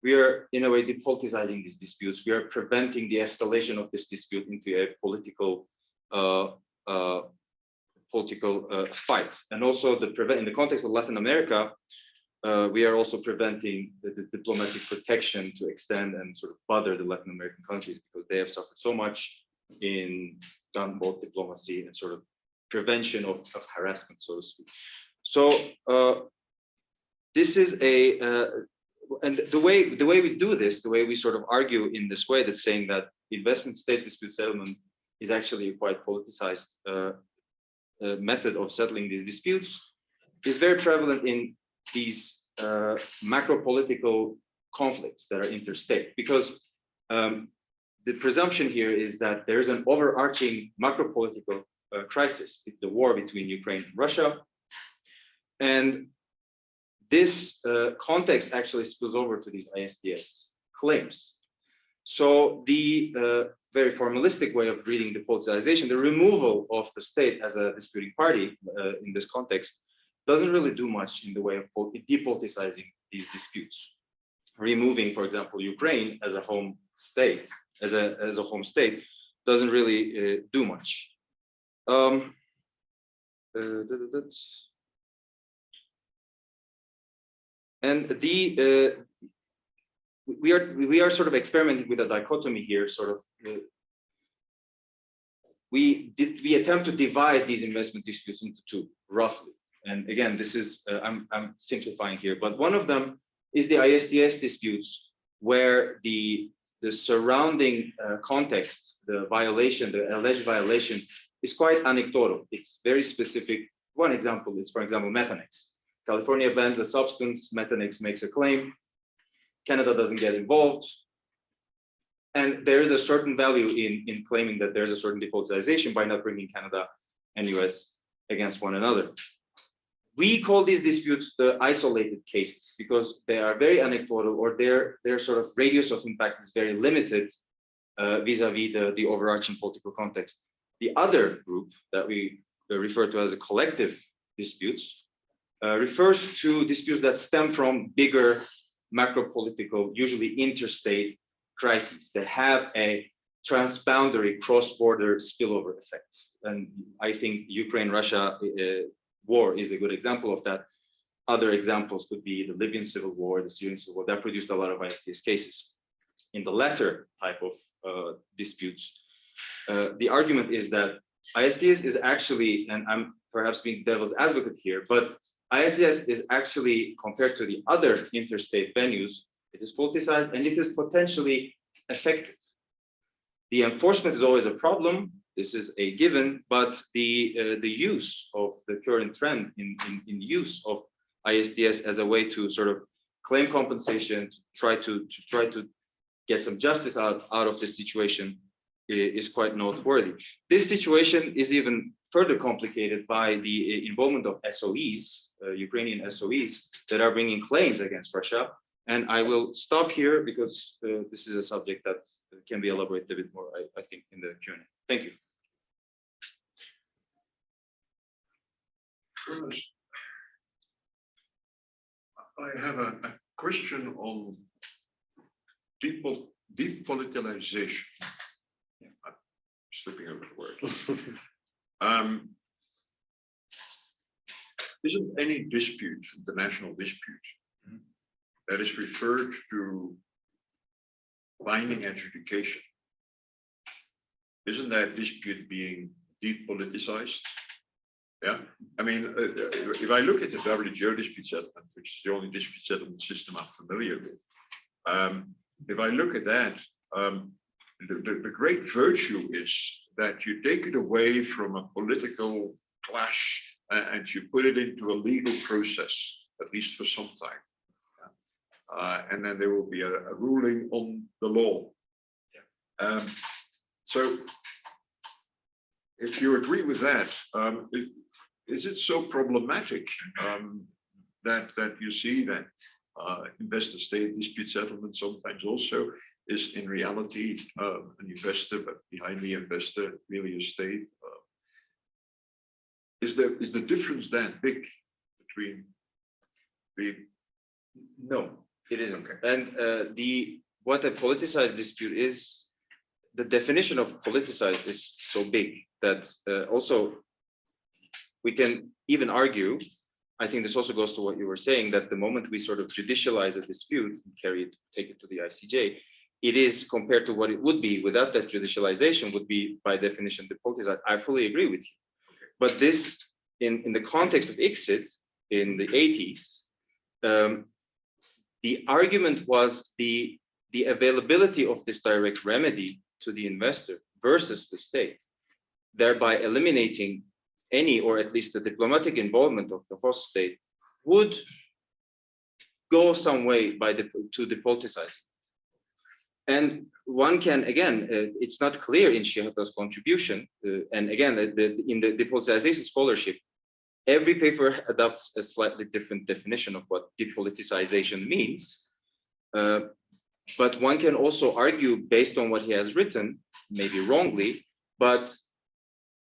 we are in a way depoliticizing these disputes. We are preventing the escalation of this dispute into a political fight. And also in the context of Latin America, we are also preventing the diplomatic protection to extend and sort of bother the Latin American countries because they have suffered so much in gunboat diplomacy and sort of prevention of harassment, so to speak. So this is and the way we do this, the way we sort of argue in this way, that's saying that investment state dispute settlement is actually a quite politicized method of settling these disputes, is very prevalent in these macro political conflicts that are interstate, because the presumption here is that there is an overarching macro political crisis, the war between Ukraine and Russia, and this context actually spills over to these ISDS claims. So the very formalistic way of reading the politicization, the removal of the state as a disputing party in this context, doesn't really do much in the way of depoliticizing these disputes. Removing, for example, Ukraine as a home state, as a home state, doesn't really do much. And we are sort of experimenting with a dichotomy here. Sort of, we attempt to divide these investment disputes into two, roughly. And again, this is I'm simplifying here, but one of them is the ISDS disputes, where the surrounding context, the violation, the alleged violation, is quite anecdotal. It's very specific. One example is, for example, Methanex. California bans a substance, Methanex makes a claim, Canada doesn't get involved. And there is a certain value in claiming that there's a certain depoliticization by not bringing Canada and US against one another. We call these disputes the isolated cases because they are very anecdotal, or their sort of radius of impact is very limited vis-a-vis the overarching political context. The other group that we refer to as the collective disputes refers to disputes that stem from bigger macro-political, usually interstate crises that have a transboundary cross-border spillover effect. And I think Ukraine-Russia war is a good example of that. Other examples could be the Libyan civil war, the Syrian civil war, that produced a lot of ISDS cases. In the latter type of disputes, the argument is that ISDS is actually, and I'm perhaps being devil's advocate here, but ISDS is actually, compared to the other interstate venues, it is politicized and it is potentially effective. The enforcement is always a problem. This is a given, but the use of the current trend in the use of ISDS as a way to sort of claim compensation, to try to get some justice out of this situation is quite noteworthy. This situation is even further complicated by the involvement of SOEs, Ukrainian SOEs, that are bringing claims against Russia. And I will stop here because this is a subject that can be elaborated a bit more, I think, in the Q&A. Thank you. I have a question on depoliticization. I'm slipping over the word. Isn't any dispute, international dispute, that is referred to binding adjudication, isn't that dispute being depoliticized? Yeah, I mean, if I look at the WTO dispute settlement, which is the only dispute settlement system I'm familiar with, If I look at that, the great virtue is that you take it away from a political clash and you put it into a legal process, at least for some time. And then there will be a ruling on the law. So if you agree with that, is it so problematic that you see that investor-state dispute settlement sometimes also is in reality an investor, but behind the investor really a state? Is the difference that big between the? No, it isn't. And what a politicized dispute is, the definition of politicized is so big that also we can even argue, I think this also goes to what you were saying, that the moment we sort of judicialize a dispute and take it to the ICJ, it is, compared to what it would be without that judicialization, would be by definition depoliticized. I fully agree with you. But this, in the context of ICSID in the 80s, the argument was the availability of this direct remedy to the investor versus the state, thereby eliminating any, or at least the diplomatic involvement of the host state, would go some way to depoliticizing. And one can, again, it's not clear in Shihata's contribution, and again, in the depoliticization scholarship, every paper adopts a slightly different definition of what depoliticization means. But one can also argue, based on what he has written, maybe wrongly, but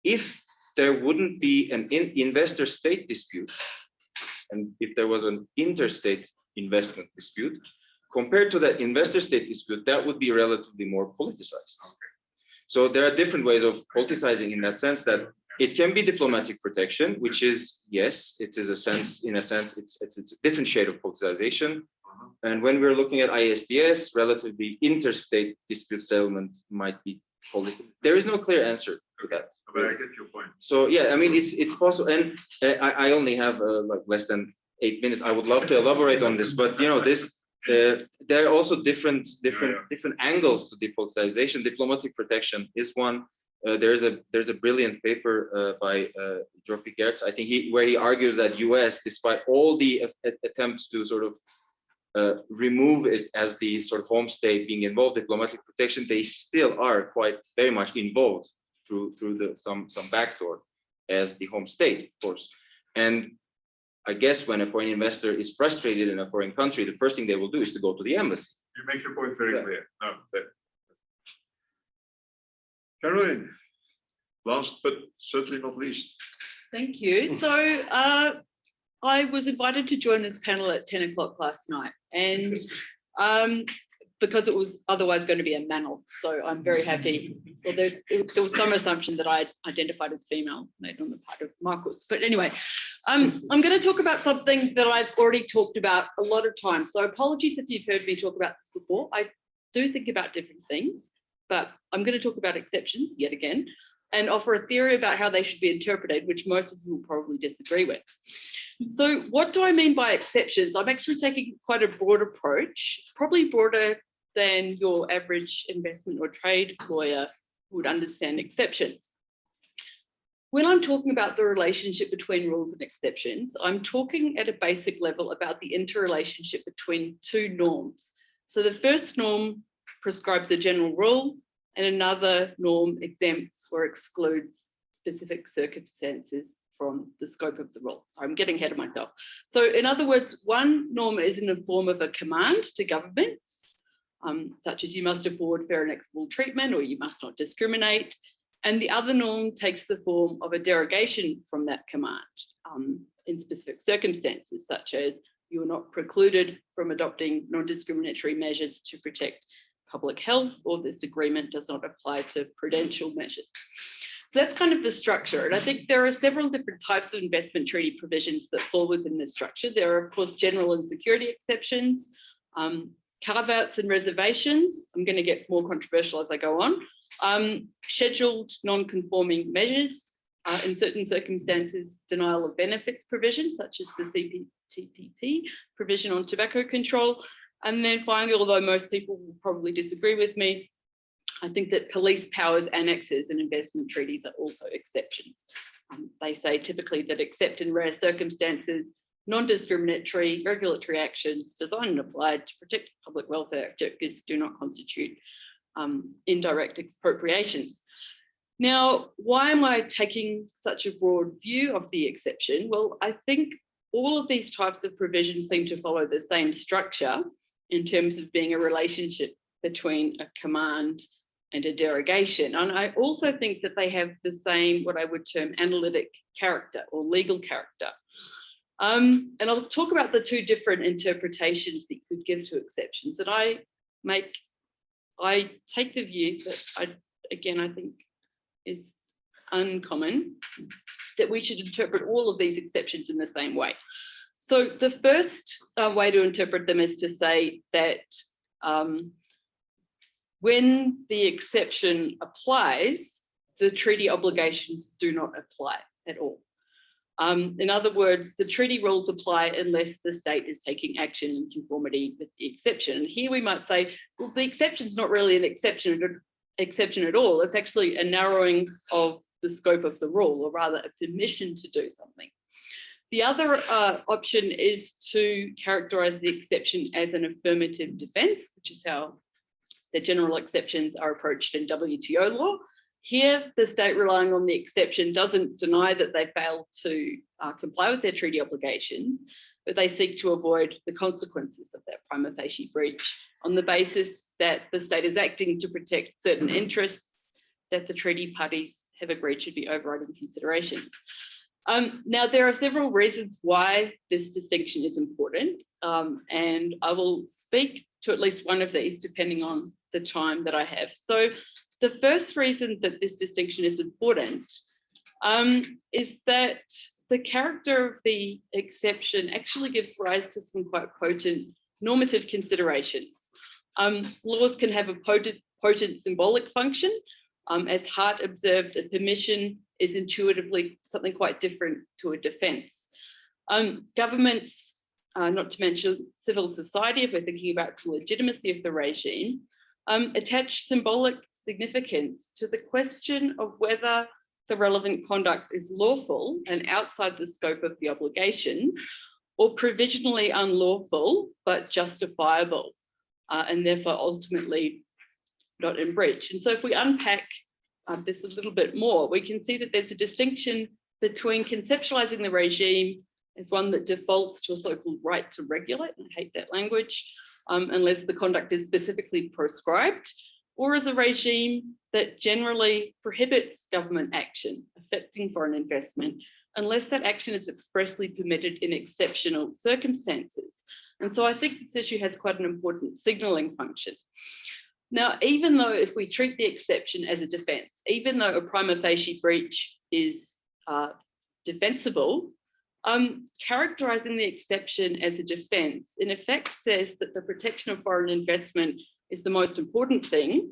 if there wouldn't be an investor-state dispute, and if there was an interstate investment dispute, compared to that investor-state dispute, that would be relatively more politicized. So there are different ways of politicizing in that sense, that it can be diplomatic protection, which is, yes, it is a sense, in a sense, it's a different shade of politicization. And when we're looking at ISDS, relatively interstate dispute settlement might be political. There is no clear answer to that. But I get your point. So yeah, I mean, it's possible, and I only have like less than 8 minutes. I would love to elaborate on this, but you know, there are also different angles to depoliticization. Diplomatic protection is one. There's a brilliant paper by Geoffrey Gertz, I think, where he argues that US, despite all the attempts to sort of remove it as the sort of home state being involved, diplomatic protection, they still are quite very much involved through some backdoor as the home state, of course. And I guess when a foreign investor is frustrated in a foreign country, the first thing they will do is to go to the embassy. You make your point very clear. No, Caroline, last but certainly not least. Thank you. So I was invited to join this panel at 10 o'clock last night, and because it was otherwise going to be a manel, so I'm very happy. Well, there was some assumption that I identified as female made on the part of Marcus, but anyway, I'm going to talk about something that I've already talked about a lot of times. So apologies if you've heard me talk about this before. I do think about different things, but I'm going to talk about exceptions yet again and offer a theory about how they should be interpreted, which most of you will probably disagree with. So what do I mean by exceptions? I'm actually taking quite a broad approach, probably broader than your average investment or trade lawyer would understand exceptions. When I'm talking about the relationship between rules and exceptions, I'm talking at a basic level about the interrelationship between two norms. So the first norm prescribes a general rule, and another norm exempts or excludes specific circumstances from the scope of the rule. So I'm getting ahead of myself. So in other words, one norm is in the form of a command to governments, such as you must afford fair and equitable treatment, or you must not discriminate. And the other norm takes the form of a derogation from that command in specific circumstances, such as you are not precluded from adopting non-discriminatory measures to protect public health, or this agreement does not apply to prudential measures. So that's kind of the structure. And I think there are several different types of investment treaty provisions that fall within this structure. There are, of course, general and security exceptions, carve-outs and reservations. I'm going to get more controversial as I go on. Scheduled non-conforming measures, in certain circumstances, denial of benefits provision, such as the CPTPP provision on tobacco control, And then finally, although most people will probably disagree with me, I think that police powers annexes and investment treaties are also exceptions. They say typically that except in rare circumstances, non-discriminatory regulatory actions designed and applied to protect public welfare objectives do not constitute indirect expropriations. Now, why am I taking such a broad view of the exception? Well, I think all of these types of provisions seem to follow the same structure in terms of being a relationship between a command and a derogation. And I also think that they have the same, what I would term, analytic character or legal character. And I'll talk about the two different interpretations that you could give to exceptions. And I take the view that I think is uncommon, that we should interpret all of these exceptions in the same way. So the first way to interpret them is to say that when the exception applies, the treaty obligations do not apply at all. In other words, the treaty rules apply unless the state is taking action in conformity with the exception. And here we might say, well, the exception is not really an exception at all. It's actually a narrowing of the scope of the rule, or rather a permission to do something. The other option is to characterize the exception as an affirmative defense, which is how the general exceptions are approached in WTO law. Here, the state relying on the exception doesn't deny that they failed to comply with their treaty obligations, but they seek to avoid the consequences of that prima facie breach on the basis that the state is acting to protect certain interests that the treaty parties have agreed should be overriding considerations. Now, there are several reasons why this distinction is important, and I will speak to at least one of these depending on the time that I have. So the first reason that this distinction is important is that the character of the exception actually gives rise to some quite potent normative considerations. Laws can have a potent symbolic function. As Hart observed, a permission is intuitively something quite different to a defense. Governments, not to mention civil society, if we're thinking about the legitimacy of the regime, attach symbolic significance to the question of whether the relevant conduct is lawful and outside the scope of the obligations, or provisionally unlawful but justifiable, and therefore ultimately not in breach. And so if we unpack this a little bit more, we can see that there's a distinction between conceptualizing the regime as one that defaults to a so-called right to regulate, and I hate that language, unless the conduct is specifically prescribed, or as a regime that generally prohibits government action affecting foreign investment unless that action is expressly permitted in exceptional circumstances. And so I think this issue has quite an important signaling function. Now, even though if we treat the exception as a defense, even though a prima facie breach is defensible, characterizing the exception as a defense in effect says that the protection of foreign investment is the most important thing,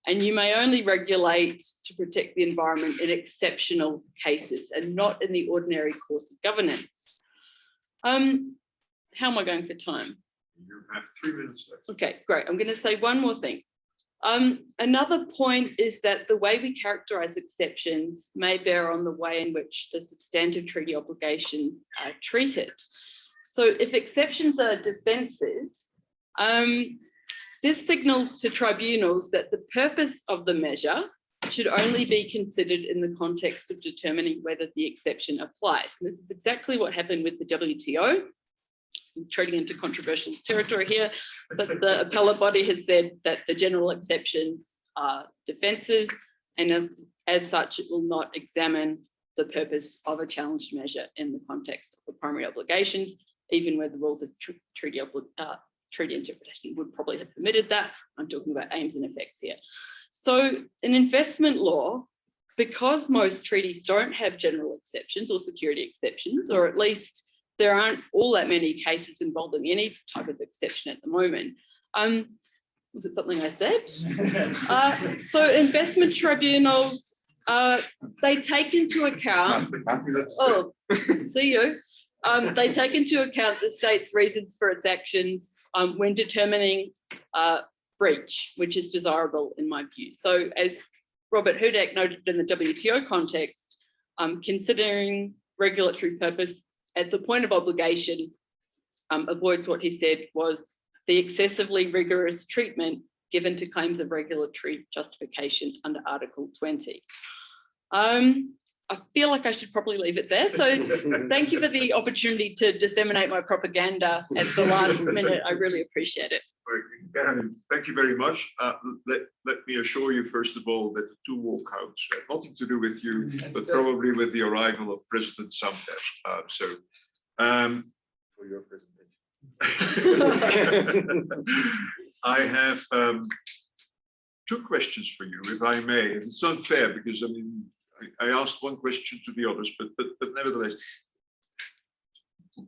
and you may only regulate to protect the environment in exceptional cases and not in the ordinary course of governance. How am I going for time? You have 3 minutes left. Okay, great. I'm going to say one more thing. Another point is that the way we characterize exceptions may bear on the way in which the substantive treaty obligations are treated. So if exceptions are defenses, this signals to tribunals that the purpose of the measure should only be considered in the context of determining whether the exception applies. And this is exactly what happened with the WTO. I'm treading into controversial territory here, but the appellate body has said that the general exceptions are defences, and as such, it will not examine the purpose of a challenged measure in the context of the primary obligations, even where the rules of treaty interpretation would probably have permitted that. I'm talking about aims and effects here. So in investment law, because most treaties don't have general exceptions or security exceptions, or at least there aren't all that many cases involving any type of exception at the moment. Was it something I said? So investment tribunals, they take into account, oh, see you. they take into account the state's reasons for its actions when determining breach, which is desirable in my view. So as Robert Hudak noted in the WTO context, considering regulatory purpose at the point of obligation avoids what he said was the excessively rigorous treatment given to claims of regulatory justification under Article 20. I feel like I should probably leave it there. So thank you for the opportunity to disseminate my propaganda at the last minute. I really appreciate it. Thank you very much. Let me assure you, first of all, that the two walkouts have nothing to do with you, but probably with the arrival of President Samter. For your presentation. I have two questions for you, if I may. It's unfair because I mean I asked one question to the others, but nevertheless,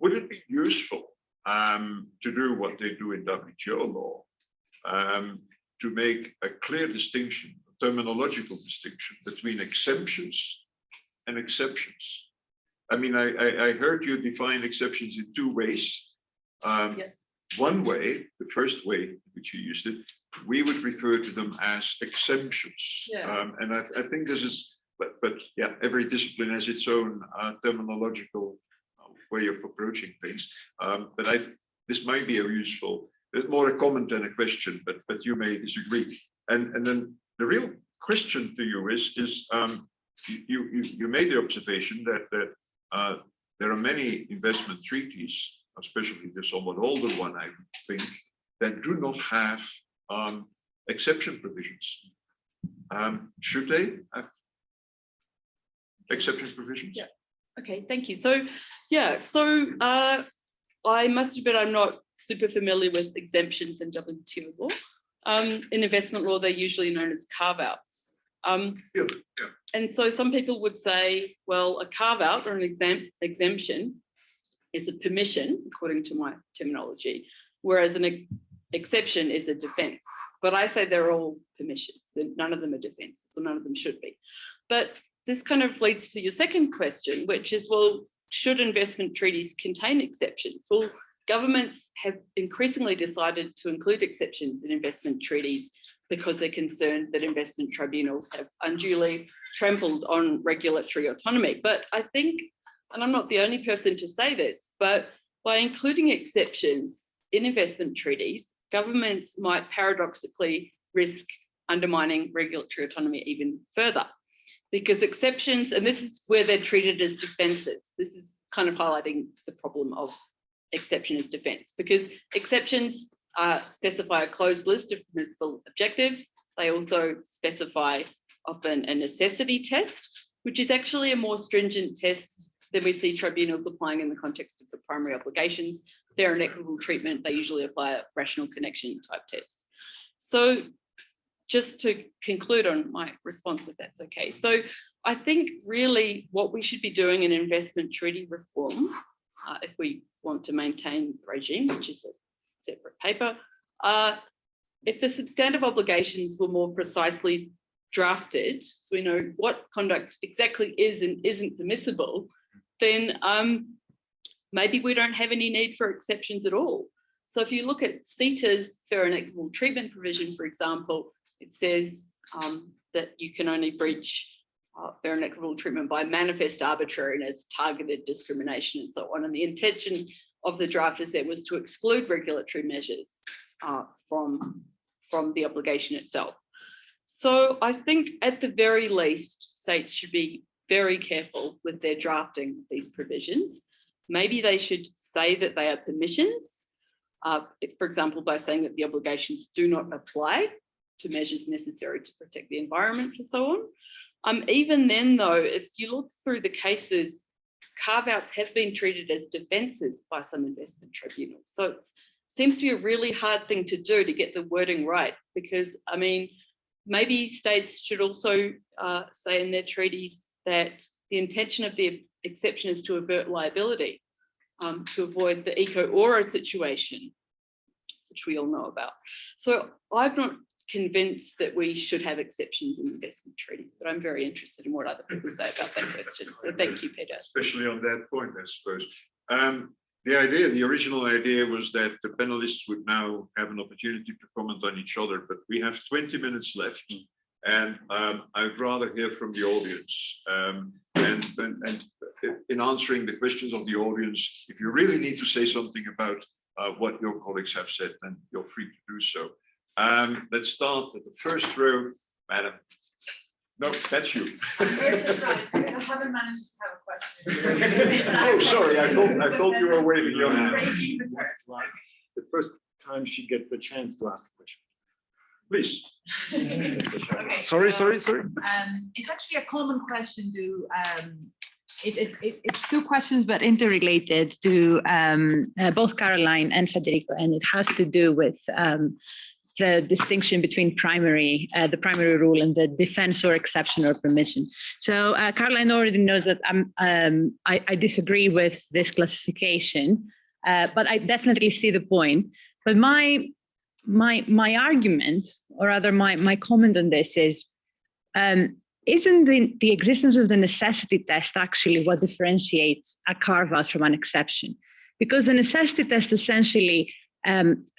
would it be useful to do what they do in WTO law, to make a clear distinction, a terminological distinction between exemptions and exceptions? I mean, I heard you define exceptions in two ways. One way, the first way which you used it, we would refer to them as exemptions. And I think this is, but yeah, every discipline has its own terminological way of approaching things. But this might be a useful, it's more a comment than a question, but you may disagree. And then the real question to you is you made the observation that there are many investment treaties, especially the somewhat older one, I think, that do not have exception provisions. Should they have exception provisions? Yeah. Okay, thank you. So, yeah, so I must admit I'm not super familiar with exemptions in WTO law. In investment law, they're usually known as carve-outs. And so some people would say, well, a carve-out or an exemption is a permission, according to my terminology, whereas an exception is a defense. But I say they're all permissions. None of them are defenses, so none of them should be. But this kind of leads to your second question, which is, well, should investment treaties contain exceptions? Well, governments have increasingly decided to include exceptions in investment treaties because they're concerned that investment tribunals have unduly trampled on regulatory autonomy. But I think, and I'm not the only person to say this, but by including exceptions in investment treaties, governments might paradoxically risk undermining regulatory autonomy even further. Because exceptions, and this is where they're treated as defenses. This is kind of highlighting the problem of exception as defense, because exceptions specify a closed list of permissible objectives. They also specify often a necessity test, which is actually a more stringent test than we see tribunals applying in the context of the primary obligations. Fair and equitable treatment, they usually apply a rational connection type test. So just to conclude on my response, if that's okay. So I think really what we should be doing in investment treaty reform, if we want to maintain the regime, which is a separate paper, if the substantive obligations were more precisely drafted, so we know what conduct exactly is and isn't permissible, then maybe we don't have any need for exceptions at all. So if you look at CETA's fair and equitable treatment provision, for example, it says that you can only breach fair and equitable treatment by manifest arbitrariness, targeted discrimination, and so on. And the intention of the draft is was to exclude regulatory measures from the obligation itself. So I think at the very least, states should be very careful with their drafting of these provisions. Maybe they should say that they are permissions, for example, by saying that the obligations do not apply to measures necessary to protect the environment and so on. Even then though, if you look through the cases, carve-outs have been treated as defenses by some investment tribunals. So it seems to be a really hard thing to do to get the wording right, because I mean, maybe states should also say in their treaties that the intention of the exception is to avert liability, to avoid the eco-aura situation, which we all know about. So I'm not convinced that we should have exceptions in investment treaties, but I'm very interested in what other people say about that question. So thank you, Peter. Especially on that point, I suppose. The original idea was that the panelists would now have an opportunity to comment on each other, but we have 20 minutes left, and I'd rather hear from the audience. And in answering the questions of the audience, if you really need to say something about what your colleagues have said, then you're free to do so. Let's start at the first row, madam. No, that's you. I'm very surprised because I haven't managed to have a question. Oh, sorry, I thought you were waving your hand. The first time she gets the chance to ask a question. Please. Okay, Sorry. it's actually a common question to it's two questions but interrelated to both Caroline and Federico, and it has to do with the distinction between the primary rule and the defense or exception or permission. So Caroline already knows that I disagree with this classification, but I definitely see the point. But my argument, or rather my comment on this is, isn't the existence of the necessity test actually what differentiates a carve-out from an exception? Because the necessity test essentially,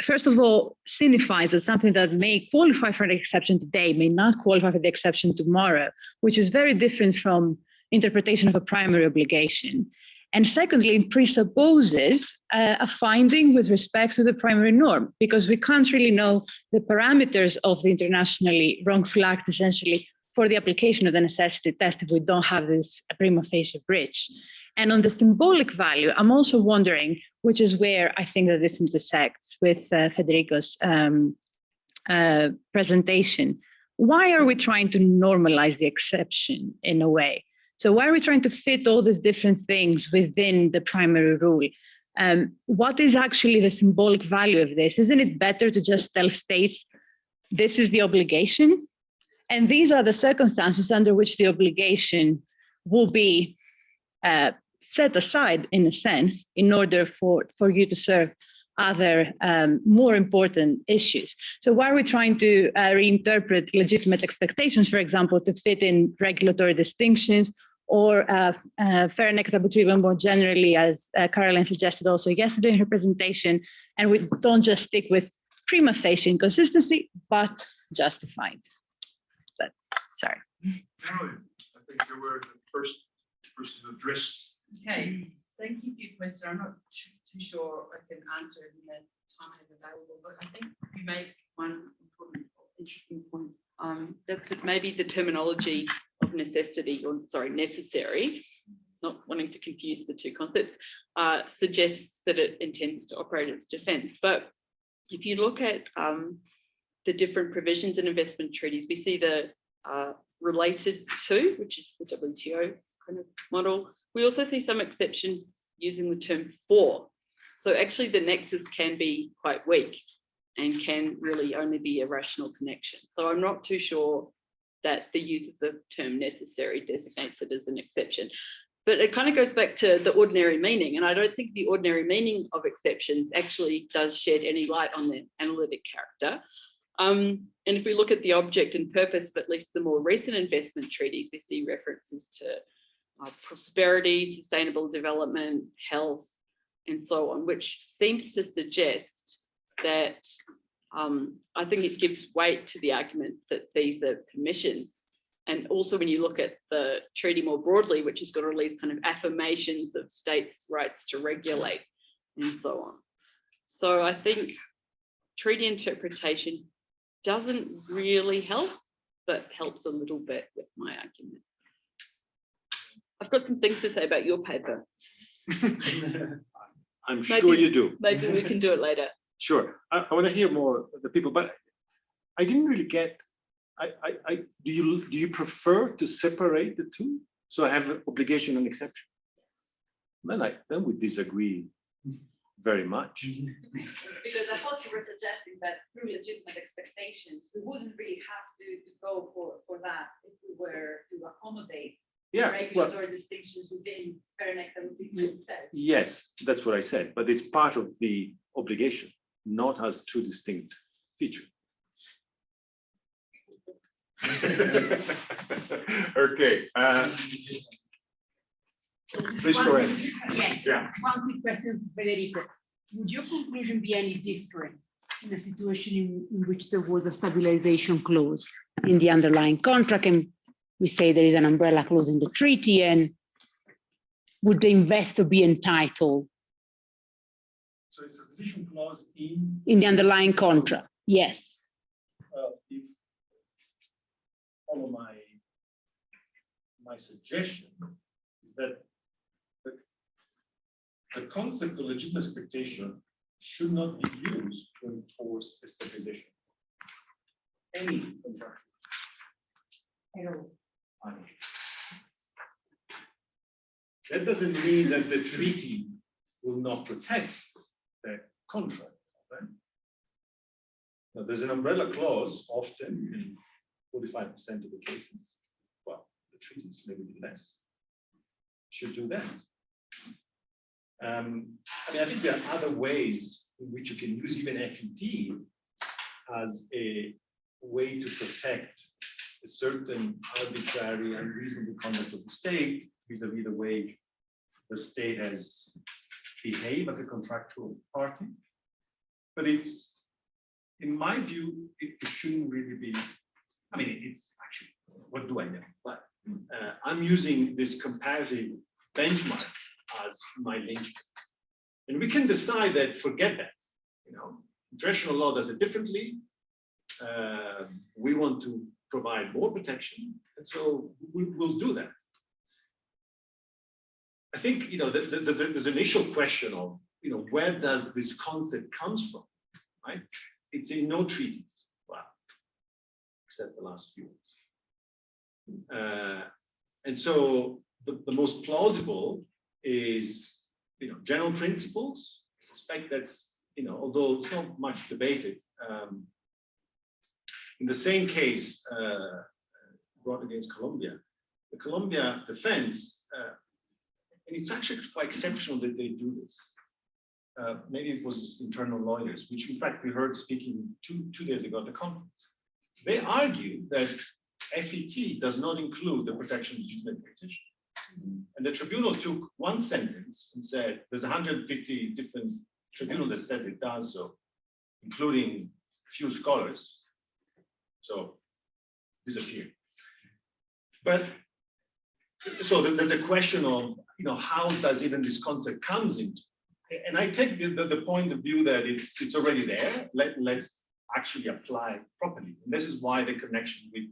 first of all, signifies that something that may qualify for an exception today may not qualify for the exception tomorrow, which is very different from interpretation of a primary obligation. And secondly, it presupposes a finding with respect to the primary norm, because we can't really know the parameters of the internationally wrongful act essentially for the application of the necessity test if we don't have this prima facie breach. And on the symbolic value, I'm also wondering, which is where I think that this intersects with Federico's presentation, why are we trying to normalize the exception in a way? So why are we trying to fit all these different things within the primary rule? What is actually the symbolic value of this? Isn't it better to just tell states, this is the obligation? And these are the circumstances under which the obligation will be set aside, in a sense, in order for you to serve other more important issues. So why are we trying to reinterpret legitimate expectations, for example, to fit in regulatory distinctions, or fair and equitable treatment more generally, as Caroline suggested also yesterday in her presentation, and we don't just stick with prima facie inconsistency, but justified. That's, sorry. Caroline, I think you were the first person addressed. Okay, thank you for your question. I'm not too sure I can answer it in the time I have available, but I think you make one important, interesting point. That's maybe the terminology of necessity, or sorry, necessary, not wanting to confuse the two concepts, suggests that it intends to operate as defense. But if you look at the different provisions in investment treaties, we see the related to, which is the WTO kind of model. We also see some exceptions using the term for. So actually the nexus can be quite weak and can really only be a rational connection. So I'm not too sure that the use of the term necessary designates it as an exception. But it kind of goes back to the ordinary meaning. And I don't think the ordinary meaning of exceptions actually does shed any light on their analytic character. And if we look at the object and purpose of at least the more recent investment treaties, we see references to prosperity, sustainable development, health, and so on, which seems to suggest that I think it gives weight to the argument that these are permissions. And also when you look at the treaty more broadly, which has got all these kind of affirmations of states' rights to regulate and so on. So I think treaty interpretation doesn't really help, but helps a little bit with my argument. I've got some things to say about your paper. I'm sure you do. Maybe we can do it later. Sure. I want to hear more of the people, but I didn't really get. Do you prefer to separate the two? So I have an obligation and exception. Then we disagree very much. Because I thought you were suggesting that through legitimate expectations, we wouldn't really have to go for that if we were to accommodate regulatory distinctions within fair and equitable treatment itself. Yes, that's what I said, but it's part of the obligation, not as two distinct features. Okay. Please go ahead. Yes, Yeah. one quick question to Federico. Would your conclusion be any different in a situation in which there was a stabilization clause in the underlying contract, and we say there is an umbrella clause in the treaty, and would the investor be entitled So it's a position clause in. in the underlying contract? Yes. If follow my suggestion is that the concept of legitimate expectation should not be used to enforce a stabilization. Any contract. That doesn't mean that the treaty will not protect the contract. Right? Now, there's an umbrella clause often in 45% of the cases. Well, the treaties maybe less should do that. I mean, I think there are other ways in which you can use even FET as a way to protect a certain arbitrary and reasonable conduct of the state vis-a-vis the way the state has behaved as a contractual party. But it's, in my view, it shouldn't really be, I mean, it's actually, what do I know? But I'm using this comparative benchmark as my link. And we can decide that, forget that, you know, international law does it differently. We want to provide more protection, and so we'll do that. I think, you know, there's an initial question of, you know, where does this concept comes from, right? It's in no treaties, well, except the last few ones. And so the most plausible is, you know, general principles. I suspect that's, you know, although it's not much debated. In the same case brought against Colombia, the Colombia defense, and it's actually quite exceptional that they do this. Maybe it was internal lawyers, which in fact we heard speaking two days ago at the conference. They argue that FET does not include the protection of legitimate expectation. And the tribunal took one sentence and said, there's 150 different tribunals that said it does so, including a few scholars. So disappear. But so there's a question of, you know, how does even this concept comes into? And I take the point of view that it's already there. Let's actually apply properly. And this is why the connection with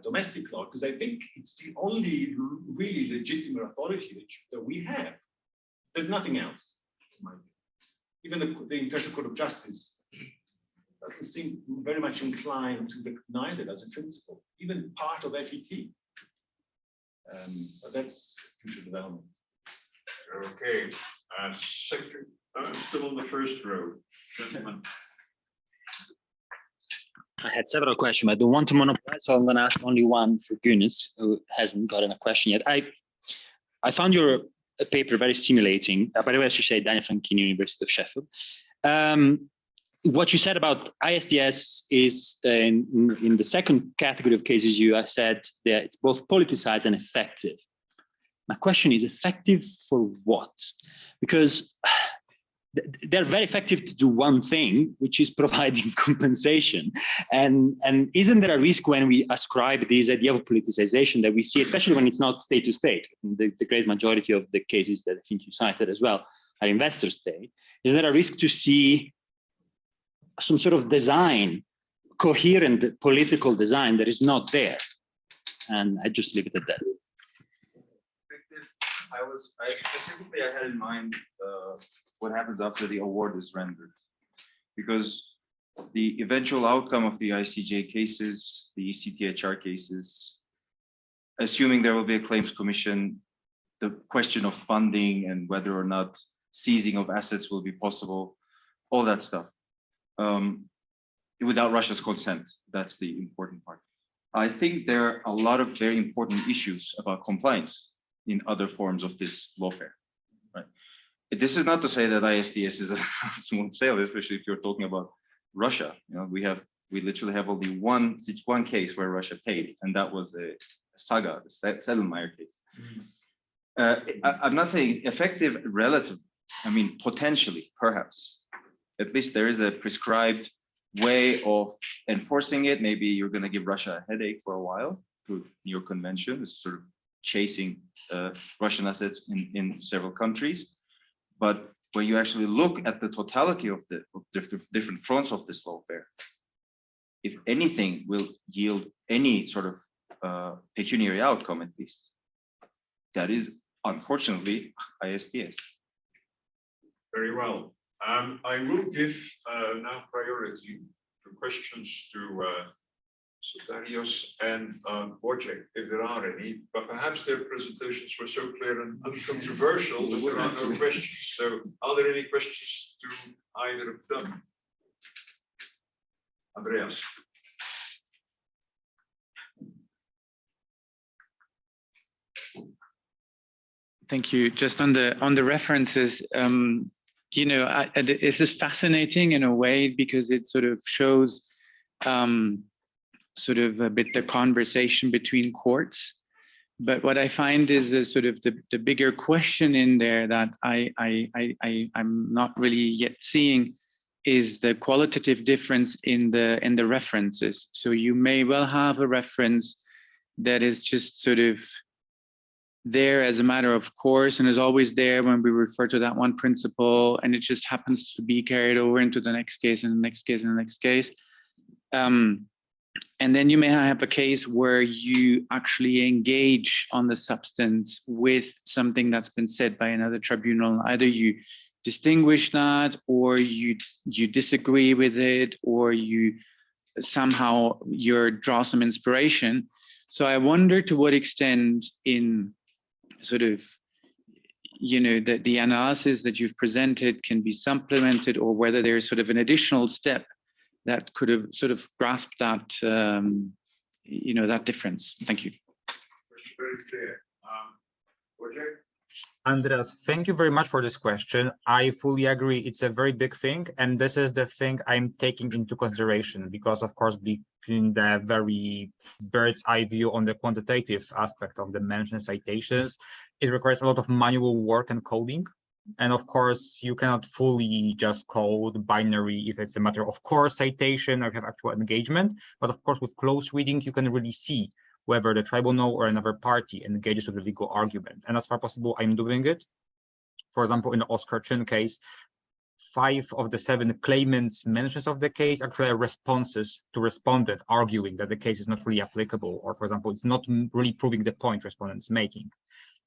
domestic law, because I think it's the only really legitimate authority that we have. There's nothing else. Even the International Court of Justice doesn't seem very much inclined to recognize it as a principle, even part of FET. But that's future development. Okay, second, still on the first row, gentlemen. I had several questions, but I don't want to monopolize, so I'm going to ask only one for Güneş, who hasn't gotten a question yet. I found your paper very stimulating. By the way, I should say Daniel Franklin University of Sheffield. What you said about ISDS is in the second category of cases you have said that it's both politicized and effective. My question is, effective for what? Because they're very effective to do one thing, which is providing compensation. And isn't there a risk when we ascribe this idea of politicization that we see, especially when it's not state to state? The great majority of the cases that I think you cited as well are investor state. Is there a risk to see some sort of design, coherent political design that is not there? And I just leave it at that. I specifically had in mind what happens after the award is rendered, because the eventual outcome of the ICJ cases, the ECTHR cases, assuming there will be a claims commission, the question of funding and whether or not seizing of assets will be possible, all that stuff, without Russia's consent. That's the important part. I think there are a lot of very important issues about compliance in other forms of this lawfare, right? This is not to say that ISDS is a smooth sail, especially if you're talking about Russia. You know, we literally have only one case where Russia paid, and that was the saga, the Sedelmeier case. I'm not saying effective relative. I mean, potentially, perhaps. At least there is a prescribed way of enforcing it. Maybe you're going to give Russia a headache for a while through your convention. It's sort of chasing Russian assets in several countries. But when you actually look at the totality of the different fronts of this lawfare, if anything will yield any sort of pecuniary outcome, at least, that is unfortunately ISDS. Very well. I will give now priority to questions to Sotirios and Wojciech, if there are any, but perhaps their presentations were so clear and uncontroversial that there are no questions. So are there any questions to either of them? Andreas. Thank you. Just on the references, you know, this is fascinating in a way because it sort of shows sort of a bit the conversation between courts. But what I find is a sort of the bigger question in there that I'm not really yet seeing is the qualitative difference in the references. So you may well have a reference that is just sort of there as a matter of course and is always there when we refer to that one principle, and it just happens to be carried over into the next case and the next case and the next case. And then you may have a case where you actually engage on the substance with something that's been said by another tribunal. Either you distinguish that, or you disagree with it, or you somehow draw some inspiration. So I wonder to what extent in sort of, you know, the analysis that you've presented can be supplemented, or whether there's sort of an additional step that could have sort of grasped that, you know, that difference. Thank you. Very clear. Wojciech? Andreas, thank you very much for this question. I fully agree. It's a very big thing. And this is the thing I'm taking into consideration because, of course, between the very bird's eye view on the quantitative aspect of the mentioned citations, it requires a lot of manual work and coding. And of course, you cannot fully just code binary if it's a matter of course citation or have actual engagement. But of course, with close reading, you can really see whether the tribunal or another party engages with the legal argument. And as far as possible, I'm doing it. For example, in the Oscar Chin case, 5 of the 7 claimants' mentions of the case actually are responses to respondent arguing that the case is not really applicable, or for example, it's not really proving the point respondent is making.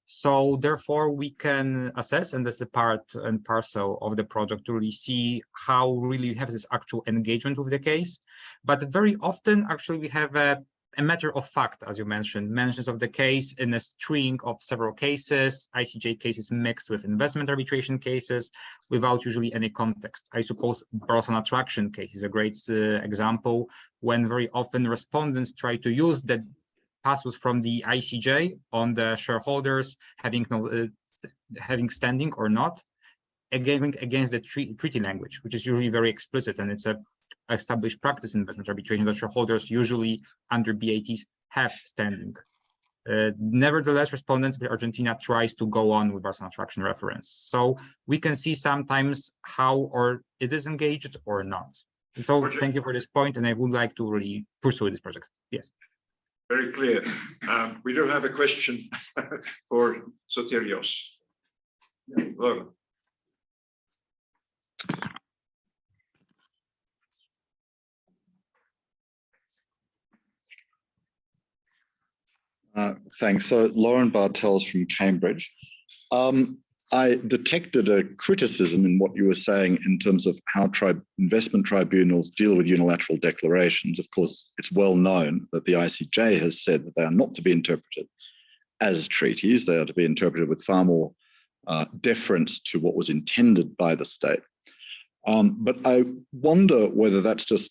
So therefore, we can assess, and that's the part and parcel of the project to really see how really we have this actual engagement with the case. But very often, actually, we have a matter of fact, as you mentioned, mentions of the case in a string of several cases, ICJ cases mixed with investment arbitration cases, without usually any context. I suppose Barcelona Attraction case is a great example, when very often respondents try to use that passes from the ICJ on the shareholders having standing or not, against the treaty language, which is usually very explicit, and it's a established practice in investment arbitration that shareholders usually under BATs have standing. Nevertheless, respondents with Argentina tries to go on with Barcelona Attraction reference. So we can see sometimes how or it is engaged or not. So thank you for this point, and I would like to really pursue this project. Yes. Very clear. We do have a question for Sotirios. Hello. Thanks. So Lauren Bartels from Cambridge. I detected a criticism in what you were saying in terms of how investment tribunals deal with unilateral declarations. Of course, it's well known that the ICJ has said that they are not to be interpreted as treaties. They are to be interpreted with far more deference to what was intended by the state. But I wonder whether that's just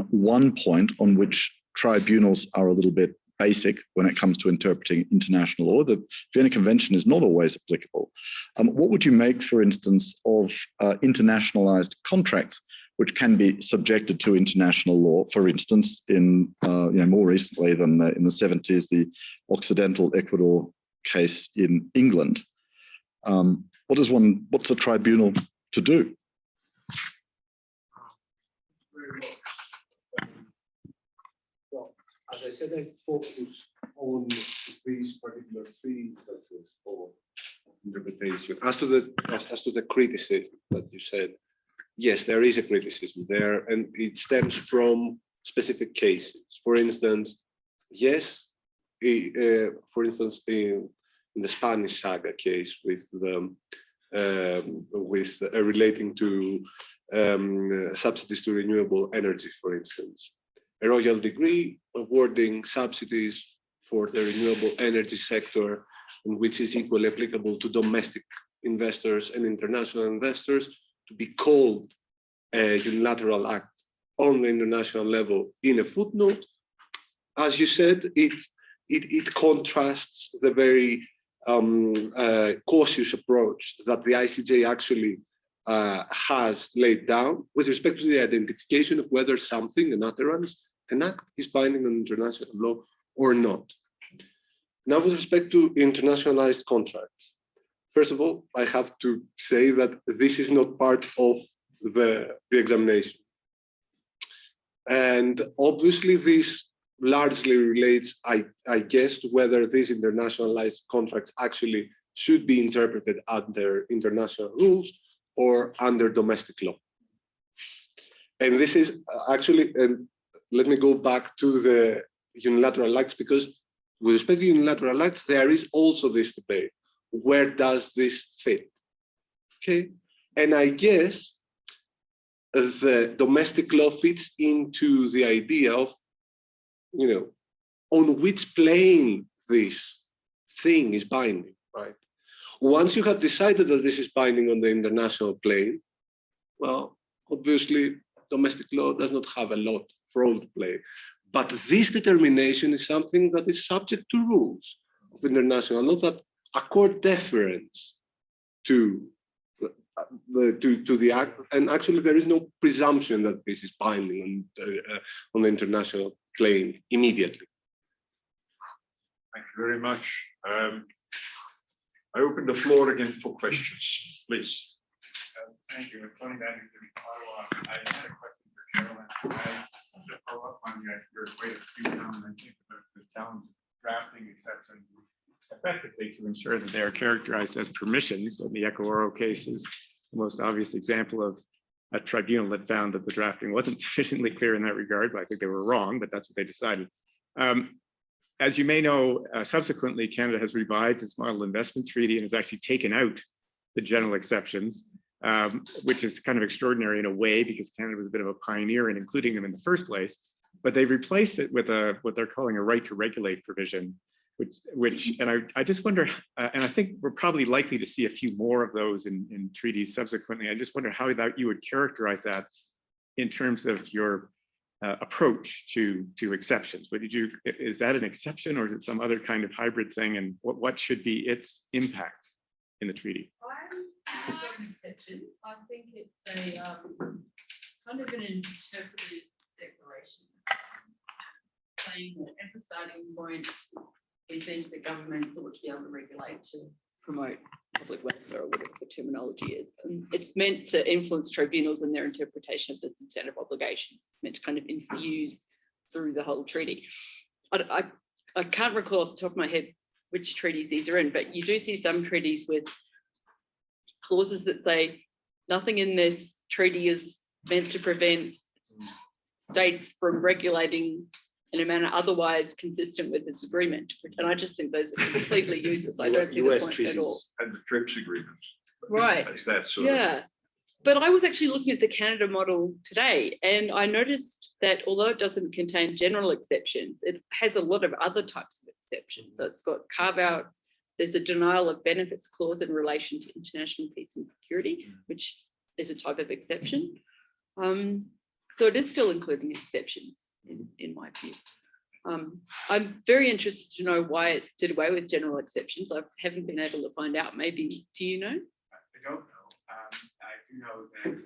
one point on which tribunals are a little bit basic when it comes to interpreting international law. The Vienna Convention is not always applicable. What would you make, for instance, of internationalized contracts which can be subjected to international law? For instance, in more recently than in the 70s, the Occidental Ecuador case in England. What's a tribunal to do? Well, as I said, I focus on these particular three instances of interpretation. As to the criticism that you said, yes, there is a criticism there, and it stems from specific cases. For instance, yes, for instance, in the Spanish saga case with relating to subsidies to renewable energy, for instance, a royal decree awarding subsidies for the renewable energy sector, which is equally applicable to domestic investors and international investors, to be called a unilateral act on the international level in a footnote. As you said, it contrasts the very cautious approach that the ICJ actually has laid down with respect to the identification of whether something, an utterance, an act is binding on international law or not. Now, with respect to internationalized contracts, first of all, I have to say that this is not part of the examination. And obviously, this largely relates, I guess, to whether these internationalized contracts actually should be interpreted under international rules or under domestic law. And this is actually, and let me go back to the unilateral acts, because with respect to unilateral acts, there is also this debate. Where does this fit? Okay, and I guess the domestic law fits into the idea of, you know, on which plane this thing is binding, right? Once you have decided that this is binding on the international plane, well, obviously, domestic law does not have a lot of role to play. But this determination is something that is subject to rules of international law that accord deference to the act, and actually there is no presumption that this is binding on the international plane immediately. Thank you very much. I open the floor again for questions, please. Thank you. Tony Bannon, I had a question for Carolyn. I want to follow up on your way of speaking on, and I think about the challenge of drafting exceptions effectively to ensure that they are characterized as permissions. And the Echo Oro case is the most obvious example of a tribunal that found that the drafting wasn't sufficiently clear in that regard, but I think they were wrong, but that's what they decided. As you may know, subsequently, Canada has revised its model investment treaty and has actually taken out the general exceptions, which is kind of extraordinary in a way because Canada was a bit of a pioneer in including them in the first place, but they've replaced it with what they're calling a right to regulate provision, and I just wonder, and I think we're probably likely to see a few more of those in treaties subsequently. I just wonder how you would characterize that in terms of your approach to exceptions. Is that an exception or is it some other kind of hybrid thing, and what should be its impact in the treaty? I'm not an exception. I think it's a kind of an interpretive declaration, saying that as a starting point, we think that governments ought to be able to regulate to promote public welfare, or whatever the terminology is. And it's meant to influence tribunals in their interpretation of the substantive obligations. It's meant to kind of infuse through the whole treaty. I can't recall off the top of my head which treaties these are in, but you do see some treaties with clauses that say nothing in this treaty is meant to prevent states from regulating in a manner otherwise consistent with this agreement. And I just think those are completely useless. I don't see the point at all. And the TRIPS agreement. Right. That sort yeah. But I was actually looking at the Canada model today, and I noticed that although it doesn't contain general exceptions, it has a lot of other types of exceptions. So it's got carve-outs. There's a denial of benefits clause in relation to international peace and security, which is a type of exception. So it is still including exceptions in my view. I'm very interested to know why it did away with general exceptions. I haven't been able to find out. Maybe, do you know? I don't know. I do know that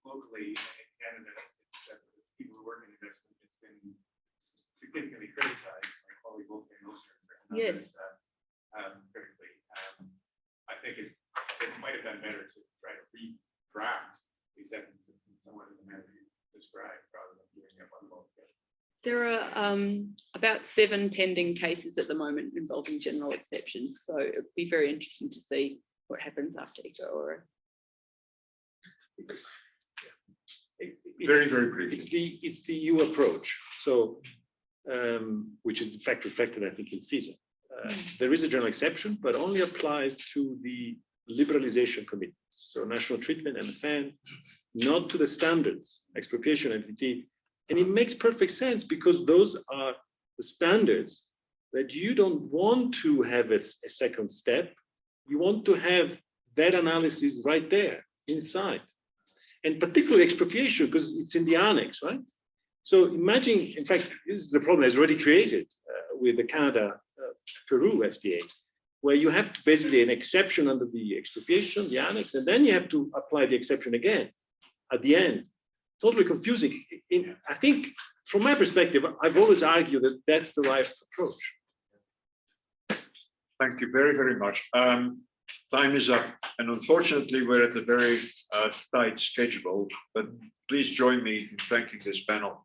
locally in Canada, people who work in investment, it's been significantly criticized by Holly Wolf and Özgür. Yes. manner to try to redraft these sentences in somewhat in the manner you described, rather than giving up on both. There are about 7 pending cases at the moment involving general exceptions. So it'd be very interesting to see what happens after ECO or. Very, very briefly. It's the EU approach. So, which is in fact reflected, I think, in CETA. There is a general exception, but only applies to the liberalization commitments. So national treatment, MFN, not to the standards, expropriation, NPT. And it makes perfect sense because those are the standards that you don't want to have a second step. You want to have that analysis right there inside. And particularly expropriation, because it's in the annex, right? So imagine, in fact, this is the problem that's already created with the Canada-Peru FTA, where you have to basically an exception under the expropriation, the annex, and then you have to apply the exception again at the end. Totally confusing. I think, from my perspective, I've always argued that that's the right approach. Thank you very, very much. Time is up, and unfortunately, we're at a very tight schedule, but please join me in thanking this panel.